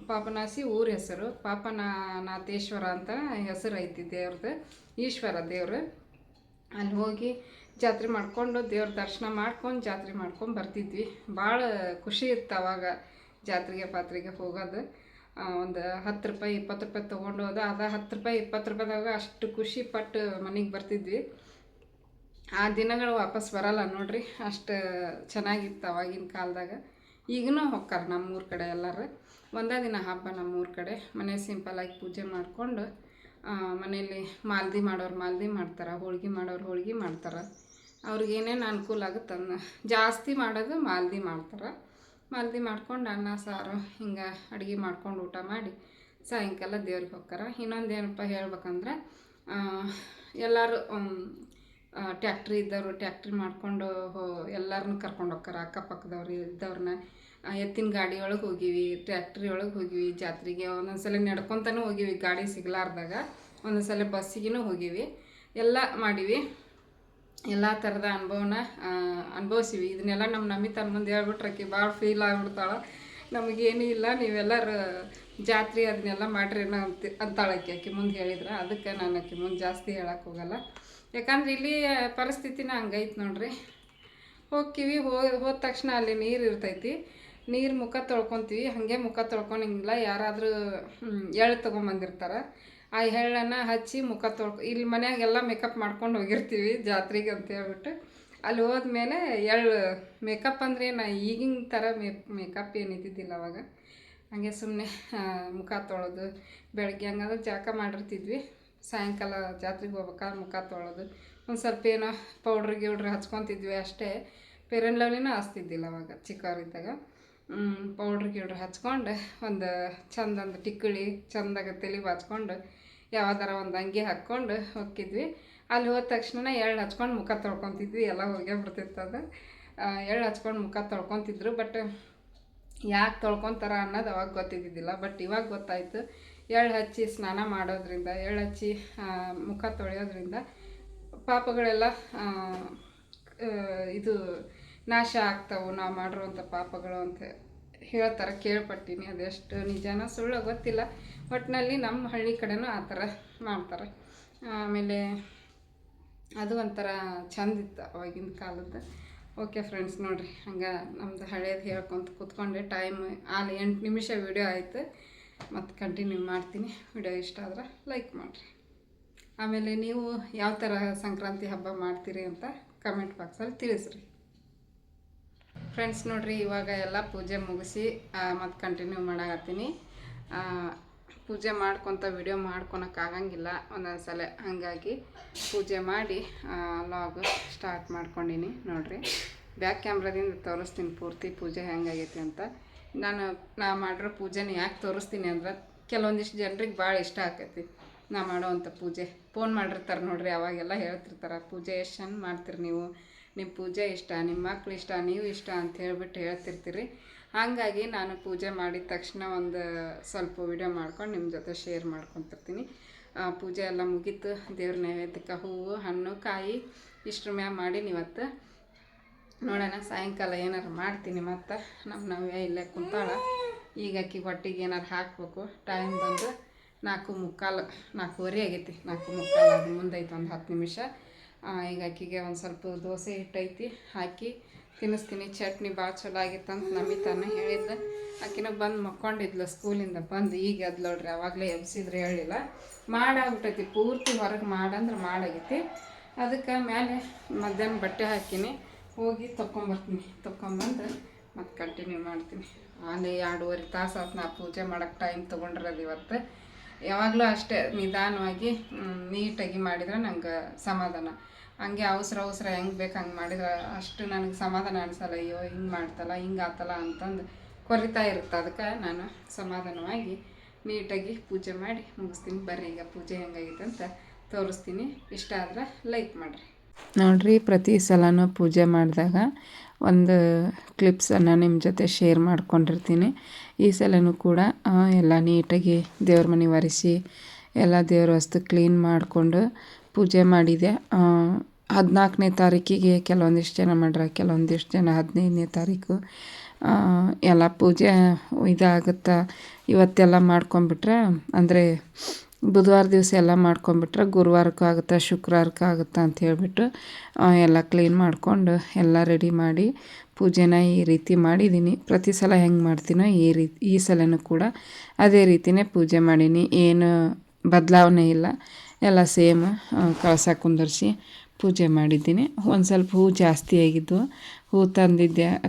A: ಪಾಪನಾಶಿ ಊರ ಹೆಸರು. ಪಾಪನಾಥೇಶ್ವರ ಅಂತ ಹೆಸರು ಐತಿ ದೇವ್ರದ್ದು, ಈಶ್ವರ ದೇವರು. ಅಲ್ಲಿ ಹೋಗಿ ಜಾತ್ರೆ ಮಾಡಿಕೊಂಡು ದೇವ್ರ ದರ್ಶನ ಮಾಡ್ಕೊಂಡು ಜಾತ್ರೆ ಮಾಡ್ಕೊಂಡು ಬರ್ತಿದ್ವಿ. ಭಾಳ ಖುಷಿ ಇತ್ತು ಅವಾಗ ಜಾತ್ರೆಗೆ ಹೋಗೋದು. ಒಂದು 10 ರೂಪಾಯಿ 20 ರೂಪಾಯಿ ತೊಗೊಂಡು ಹೋದ. ಅದು 10 ರೂಪಾಯಿ 20 ರೂಪಾಯಿದಾಗ ಅಷ್ಟು ಖುಷಿ ಪಟ್ಟು ಮನೆಗೆ ಬರ್ತಿದ್ವಿ. ಆ ದಿನಗಳು ವಾಪಸ್ ಬರಲ್ಲ ನೋಡ್ರಿ, ಅಷ್ಟು ಚೆನ್ನಾಗಿತ್ತು ಅವಾಗಿನ ಕಾಲದಾಗ. ಈಗನೂ ಹೋಗ್ತಾರೆ ನಮ್ಮೂರ ಕಡೆ ಎಲ್ಲರೂ. ಒಂದೇ ದಿನ ಹಬ್ಬ ನಮ್ಮೂರ ಕಡೆ. ಮನೆ ಸಿಂಪಲಾಗಿ ಪೂಜೆ ಮಾಡಿಕೊಂಡು ಮನೆಯಲ್ಲಿ ಮಾಲ್ದಿ ಮಾಡೋರು ಮಾಲ್ದಿ ಮಾಡ್ತಾರೆ, ಹೋಳ್ಗೆ ಮಾಡೋರು ಹೋಳ್ಗೆ ಮಾಡ್ತಾರೆ. ಅವ್ರಿಗೆ ಏನೇನು ಅನುಕೂಲ ಆಗುತ್ತೆ ಅದನ್ನ ಜಾಸ್ತಿ ಮಾಡೋದು ಮಾಲ್ದಿ ಮಾಡ್ತಾರೆ. ಮಾಲ್ದಿ ಮಾಡ್ಕೊಂಡು ಅನ್ನ ಸಾರು ಹಿಂಗೆ ಅಡುಗೆ ಮಾಡ್ಕೊಂಡು ಊಟ ಮಾಡಿ ಸಾಯಂಕಾಲ ದೇವ್ರಿಗೆ ಹೋಗ್ತಾರೆ. ಇನ್ನೊಂದು ಏನಪ್ಪ ಹೇಳ್ಬೇಕಂದ್ರೆ, ಎಲ್ಲರೂ ಟ್ಯಾಕ್ಟ್ರಿ ಇದ್ದವರು ಟ್ಯಾಕ್ಟ್ರಿ ಮಾಡ್ಕೊಂಡು ಎಲ್ಲರನ್ನೂ ಕರ್ಕೊಂಡು ಹೋಗ್ತಾರೆ. ಅಕ್ಕಪಕ್ಕದವ್ರು ಇದ್ದವ್ರನ್ನ ಎತ್ತಿನ ಗಾಡಿ ಒಳಗೆ ಹೋಗಿವಿ, ಟ್ಯಾಕ್ಟ್ರಿ ಒಳಗೆ ಹೋಗಿವಿ ಜಾತ್ರೆಗೆ. ಒಂದೊಂದು ಸಲ ನಡ್ಕೊತಾನೂ ಹೋಗಿವಿ ಗಾಡಿ ಸಿಗ್ಲಾರ್ದಾಗ. ಒಂದೊಂದು ಸಲ ಬಸ್ಸಿಗೂ ಹೋಗಿವಿ. ಎಲ್ಲ ಮಾಡೀವಿ. ಎಲ್ಲ ಥರದ ಅನುಭವನ ಅನುಭವಿಸಿವಿ. ಇದನ್ನೆಲ್ಲ ನಮ್ಮ ನಮಿತಾ ಮುಂದೆ ಹೇಳ್ಬಿಟ್ರಕ್ಕೆ ಭಾಳ ಫೀಲ್ ಆಗಿಬಿಡ್ತಾಳೆ. ನಮಗೇನೂ ಇಲ್ಲ, ನೀವೆಲ್ಲರೂ ಜಾತ್ರೆ ಅದನ್ನೆಲ್ಲ ಮಾಡ್ರಿ ಅಂತಾಳಕ್ಕೆ. ಆಕೆ ಮುಂದೆ ಹೇಳಿದ್ರೆ ಅದಕ್ಕೆ ನಾನು ಆಕೆ ಮುಂದೆ ಜಾಸ್ತಿ ಹೇಳಕ್ಕೆ ಹೋಗಲ್ಲ. ಯಾಕಂದ್ರೆ ಇಲ್ಲಿ ಪರಿಸ್ಥಿತಿನ ಹಂಗೈತೆ ನೋಡ್ರಿ. ಹೋಗ್ತೀವಿ, ಹೋದ ತಕ್ಷಣ ಅಲ್ಲಿ ನೀರು ಇರ್ತೈತಿ. ನೀರು ಮುಖ ತೊಳ್ಕೊತೀವಿ. ಹಾಗೆ ಮುಖ ತೊಳ್ಕೊಳಂಗಿಲ್ಲ. ಯಾರಾದರೂ ಎಳ್ಳು ತೊಗೊಂಬಂದಿರ್ತಾರೆ, ಆ ಎಳ್ಳನ್ನು ಹಚ್ಚಿ ಮುಖ ಇಲ್ಲಿ ಮನ್ಯಾಗೆಲ್ಲ ಮೇಕಪ್ ಮಾಡ್ಕೊಂಡು ಹೋಗಿರ್ತೀವಿ ಜಾತ್ರೆಗೆ ಅಂತ ಹೇಳ್ಬಿಟ್ಟು ಅಲ್ಲಿ ಹೋದ್ಮೇಲೆ ಎಳ್ಳು ಮೇಕಪ್ ಅಂದರೆ ಈಗಿನ ಥರ ಮೇಕಪ್ ಏನು ಇದ್ದಿದ್ದಿಲ್ಲ ಅವಾಗ. ಹಾಗೆ ಸುಮ್ಮನೆ ಮುಖ ತೊಳೆದು ಬೆಳಗ್ಗೆ ಹಂಗಂದ್ರೆ ಜಳಕ ಮಾಡಿರ್ತಿದ್ವಿ, ಸಾಯಂಕಾಲ ಜಾತ್ರೆಗೆ ಹೋಗ್ಬೇಕಾದ್ರೆ ಮುಖ ತೊಳೆದು ಒಂದು ಸ್ವಲ್ಪ ಏನೋ ಗಿವ್ಡ್ರ್ ಹಚ್ಕೊತಿದ್ವಿ ಅಷ್ಟೇ. ಫೇರ್ ಆ್ಯಂಡ್ ಲವ್ಲಿನೂ ಹಚ್ತಿದ್ದಿಲ್ಲ ಅವಾಗ ಚಿಕ್ಕವರಿದ್ದಾಗ. ಗಿವ್ಡ್ರ್ ಹಚ್ಕೊಂಡು ಒಂದು ಚಂದಂದು ಟಿಕ್ಕಳಿ ಚಂದಾಗ ತಲೆ ಬಾಚ್ಕೊಂಡು ಯಾವ್ದಾರ ಒಂದು ಅಂಗಿ ಹಾಕ್ಕೊಂಡು ಹೋಗ್ತಿದ್ವಿ. ಅಲ್ಲಿ ಹೋದ ತಕ್ಷಣ ಎಳ್ಳು ಹಚ್ಕೊಂಡು ಮುಖ ತೊಳ್ಕೊತಿದ್ವಿ, ಎಲ್ಲ ಹೋಗೇ ಬಿಡ್ತಿತ್ತು ಅದು. ಎಳ್ಳು ಹಚ್ಕೊಂಡು ಮುಖ ತೊಳ್ಕೊತಿದ್ರು, ಬಟ್ ಯಾಕೆ ತೊಳ್ಕೊತಾರ ಅನ್ನೋದು ಅವಾಗ ಗೊತ್ತಿದ್ದಿದ್ದಿಲ್ಲ. ಬಟ್ ಇವಾಗ ಗೊತ್ತಾಯಿತು, ಎಳ್ಳು ಹಚ್ಚಿ ಸ್ನಾನ ಮಾಡೋದ್ರಿಂದ, ಎಳ್ಳು ಹಚ್ಚಿ ಮುಖ ತೊಳೆಯೋದ್ರಿಂದ ಪಾಪಗಳೆಲ್ಲ ಇದು ನಾಶ ಆಗ್ತಾವೆ, ನಾವು ಮಾಡಿರುವಂಥ ಪಾಪಗಳು ಅಂತ ಹೇಳ್ತಾರೆ, ಕೇಳ್ಪಟ್ಟೀನಿ. ಅದೆಷ್ಟು ನಿಜಾನ ಸುಳ್ಳು ಗೊತ್ತಿಲ್ಲ, ಒಟ್ಟಿನಲ್ಲಿ ನಮ್ಮ ಹಳ್ಳಿ ಕಡೆನೂ ಆ ಥರ ಮಾಡ್ತಾರೆ. ಆಮೇಲೆ ಅದು ಒಂಥರ ಚಂದಿತ್ತು ಅವಾಗಿನ ಕಾಲದ್ದು. ಓಕೆ ಫ್ರೆಂಡ್ಸ್, ನೋಡಿರಿ ಹಂಗೆ ನಮ್ಮದು ಹಳೇದು ಹೇಳ್ಕೊಂತ ಕೂತ್ಕೊಂಡೆ. ಟೈಮ್ 8 ನಿಮಿಷ ವಿಡಿಯೋ ಆಯಿತು. ಮತ್ತು ಕಂಟಿನ್ಯೂ ಮಾಡ್ತೀನಿ. ವಿಡಿಯೋ ಇಷ್ಟ ಆದ್ರೆ ಲೈಕ್ ಮಾಡಿರಿ. ಆಮೇಲೆ ನೀವು ಯಾವ ಥರ ಸಂಕ್ರಾಂತಿ ಹಬ್ಬ ಮಾಡ್ತೀರಿ ಅಂತ ಕಮೆಂಟ್ ಬಾಕ್ಸಲ್ಲಿ ತಿಳಿಸ್ರಿ ಫ್ರೆಂಡ್ಸ್. ನೋಡಿರಿ ಇವಾಗ ಎಲ್ಲ ಪೂಜೆ ಮುಗಿಸಿ ಮತ್ತು ಕಂಟಿನ್ಯೂ ಮಾಡಾಕತ್ತೀನಿ. ಪೂಜೆ ಮಾಡ್ಕೊತ ವಿಡಿಯೋ ಮಾಡ್ಕೊಳಕ್ಕಾಗಂಗಿಲ್ಲ ಒಂದೊಂದು ಸಲ, ಹಾಗಾಗಿ ಪೂಜೆ ಮಾಡಿ ಲಾಗ್ ಸ್ಟಾರ್ಟ್ ಮಾಡ್ಕೊಂಡೀನಿ. ನೋಡಿರಿ ಬ್ಯಾಕ್ ಕ್ಯಾಮ್ರಾದಿಂದ ತೋರಿಸ್ತೀನಿ ಪೂರ್ತಿ ಪೂಜೆ ಹೆಂಗಾಗೈತಿ ಅಂತ. ನಾ ಮಾಡಿರೋ ಪೂಜೆನ ಯಾಕೆ ತೋರಿಸ್ತೀನಿ ಅಂದ್ರೆ ಕೆಲವೊಂದಿಷ್ಟು ಜನರಿಗೆ ಭಾಳ ಇಷ್ಟ ಆಕೈತಿ ನಾ ಮಾಡೋವಂಥ ಪೂಜೆ. ಫೋನ್ ಮಾಡಿರ್ತಾರೆ ನೋಡಿರಿ, ಅವಾಗೆಲ್ಲ ಹೇಳ್ತಿರ್ತಾರೆ, ಪೂಜೆ ಎಷ್ಟು ಚಂದ ಮಾಡ್ತೀರಿ ನೀವು, ನಿಮ್ಮ ಪೂಜೆ ಇಷ್ಟ, ನಿಮ್ಮ ಮಕ್ಳು ಇಷ್ಟ, ನೀವು ಇಷ್ಟ ಅಂತ ಹೇಳ್ಬಿಟ್ಟು ಹೇಳ್ತಿರ್ತೀರಿ. ಹಾಗಾಗಿ ನಾನು ಪೂಜೆ ಮಾಡಿದ ತಕ್ಷಣ ಒಂದು ಸ್ವಲ್ಪ ವಿಡಿಯೋ ಮಾಡ್ಕೊಂಡು ನಿಮ್ಮ ಜೊತೆ ಶೇರ್ ಮಾಡ್ಕೊತಿರ್ತೀನಿ. ಪೂಜೆ ಎಲ್ಲ ಮುಗೀತು. ದೇವ್ರ ನೈವೇದ್ಯಕ್ಕೆ ಹೂವು, ಹಣ್ಣು, ಕಾಯಿ ಇಷ್ಟ್ರ ಮ್ಯಾಗ ಮಾಡೀನಿ ಇವತ್ತು. ನೋಡೋಣ ಸಾಯಂಕಾಲ ಏನಾರು ಮಾಡ್ತೀನಿ. ಮತ್ತು ನಮ್ಮ ನವ್ಯ ಇಲ್ಲೇ ಕುಂತಾಳ. ಈಗ ಆಕಿ ಹೊಟ್ಟಿಗೆ ಏನಾರು ಹಾಕಬೇಕು. ಟೈಮ್ ಬಂದು 4:45 ಆಗೈತಿ. 4:45 ಅದು ಮುಂದೈತೆ ಒಂದು 10 ನಿಮಿಷ. ಈಗ ಆಕಿಗೆ ಒಂದು ಸ್ವಲ್ಪ ದೋಸೆ ಹಿಟ್ಟೈತಿ, ಹಾಕಿ ತಿನ್ನಿಸ್ತೀನಿ. ಚಟ್ನಿ ಭಾಳ ಚಲೋ ಆಗಿತ್ತಂತ ನಮಿತಾನ ಹೇಳಿದ್ಲು. ಆಕಿನ ಬಂದು ಮಕ್ಕೊಂಡಿದ್ಲು ಸ್ಕೂಲಿಂದ ಬಂದು. ಈಗ ಅದು ನೋಡ್ರಿ, ಆವಾಗಲೇ ಎಬ್ಸಿದ್ರೆ ಹೇಳಿಲ್ಲ, ಮಾಡಾಗ್ಬಿಟ್ಟೈತಿ ಪೂರ್ತಿ. ಹೊರಗೆ ಮಾಡಂದ್ರೆ ಮಾಡಾಗೈತಿ. ಅದಕ್ಕೆ ಮೇಲೆ ಮಧ್ಯಾಹ್ನ ಬಟ್ಟೆ ಹಾಕಿನಿ, ಹೋಗಿ ತೊಗೊಂಬಂದು ಮತ್ತು ಕಂಟಿನ್ಯೂ ಮಾಡ್ತೀನಿ. ಅಲ್ಲಿ 2.5 ತಾಸು ಆಯ್ತು ನಾ ಪೂಜೆ ಮಾಡೋಕ್ಕೆ ಟೈಮ್ ತೊಗೊಂಡಿರೋದು ಇವತ್ತು. ಯಾವಾಗಲೂ ಅಷ್ಟೇ ನಿಧಾನವಾಗಿ ನೀಟಾಗಿ ಮಾಡಿದ್ರೆ ನಂಗೆ ಸಮಾಧಾನ. ಹಂಗೆ ಅವಸರ ಹೆಂಗೆ ಬೇಕು ಹಂಗೆ ಮಾಡಿದ್ರೆ ಅಷ್ಟು ನನಗೆ ಸಮಾಧಾನ ಅನಿಸಲ್ಲ. ಅಯ್ಯೋ ಹಿಂಗೆ ಮಾಡ್ತಲ್ಲ, ಹಿಂಗೆ ಆತಲ್ಲ ಅಂತಂದು ಕೊರಿತಾ ಇರುತ್ತೆ. ಅದಕ್ಕೆ ನಾನು ಸಮಾಧಾನವಾಗಿ ನೀಟಾಗಿ ಪೂಜೆ ಮಾಡಿ ಮುಗಿಸ್ತೀನಿ. ಬರ್ರಿ ಈಗ ಪೂಜೆ ಹೆಂಗಾಗೈತೆ ಅಂತ ತೋರಿಸ್ತೀನಿ. ಇಷ್ಟ ಆದ್ರೆ ಲೈಕ್ ಮಾಡಿರಿ. ನೋಡಿರಿ ಪ್ರತಿ ಸಲನೂ ಪೂಜೆ ಮಾಡಿದಾಗ ಒಂದು ಕ್ಲಿಪ್ಸನ್ನು ನಿಮ್ಮ ಜೊತೆ ಶೇರ್ ಮಾಡ್ಕೊಂಡಿರ್ತೀನಿ. ಈ ಸಲನೂ ಕೂಡ ಎಲ್ಲ ನೀಟಾಗಿ ದೇವ್ರ ಮನೆ ಒರೆಸಿ ಎಲ್ಲ ದೇವ್ರ ವಸ್ತು ಕ್ಲೀನ್ ಮಾಡಿಕೊಂಡು ಪೂಜೆ ಮಾಡಿದೆ. 14ನೇ ತಾರೀಕಿಗೆ ಕೆಲವೊಂದಿಷ್ಟು ಜನ ಮಾಡ್ರೆ, ಕೆಲವೊಂದಿಷ್ಟು ಜನ 15ನೇ ತಾರೀಕು ಎಲ್ಲ ಪೂಜೆ ಇದಾಗುತ್ತಾ. ಇವತ್ತೆಲ್ಲ ಮಾಡ್ಕೊಂಬಿಟ್ರೆ ಅಂದರೆ ಬುಧವಾರ ದಿವಸ ಎಲ್ಲ ಮಾಡ್ಕೊಂಬಿಟ್ರೆ ಗುರುವಾರಕ್ಕೂ ಆಗುತ್ತೆ, ಶುಕ್ರವಾರಕ್ಕೂ ಆಗುತ್ತೆ ಅಂತ ಹೇಳಿಬಿಟ್ಟು ಎಲ್ಲ ಕ್ಲೀನ್ ಮಾಡಿಕೊಂಡು ಎಲ್ಲ ರೆಡಿ ಮಾಡಿ ಪೂಜೆನ ಈ ರೀತಿ ಮಾಡಿದ್ದೀನಿ. ಪ್ರತಿ ಸಲ ಹೆಂಗೆ ಮಾಡ್ತೀನೋ ಈ ಸಲನೂ ಕೂಡ ಅದೇ ರೀತಿಯೇ ಪೂಜೆ ಮಾಡೀನಿ. ಏನು ಬದಲಾವಣೆ ಇಲ್ಲ, ಎಲ್ಲ ಸೇಮ್ ಕಳಸ ಕುಂದರ್ಸಿ ಪೂಜೆ ಮಾಡಿದ್ದೀನಿ. ಒಂದು ಸ್ವಲ್ಪ ಹೂ ಜಾಸ್ತಿ ಆಗಿದ್ದು, ಹೂ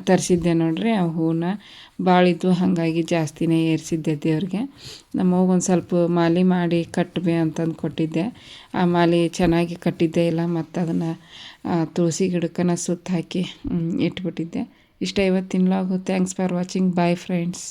A: ತರಿಸಿದ್ದೆ ನೋಡ್ರಿ. ಆ ಹೂವನ್ನ ಭಾಳಿದ್ದು, ಹಾಗಾಗಿ ಜಾಸ್ತಿನೇ ಏರಿಸಿದ್ದೆ ದೇವ್ರಿಗೆ. ನಮ್ಮವ್ಗೆ ಒಂದು ಸ್ವಲ್ಪ ಮಾಲೆ ಮಾಡಿ ಕಟ್ಟಬೇ ಅಂತಂದು ಕೊಟ್ಟಿದ್ದೆ. ಆ ಮಾಲೆ ಚೆನ್ನಾಗಿ ಕಟ್ಟಿದ್ದೇ ಇಲ್ಲ, ಮತ್ತು ಅದನ್ನು ತುಳಸಿ ಗಿಡಕ್ಕನ ಸುತ್ತ ಹಾಕಿ ಇಟ್ಬಿಟ್ಟಿದ್ದೆ. ಇಷ್ಟ ಇವತ್ತಿನ vlog. Thanks for watching. Bye friends.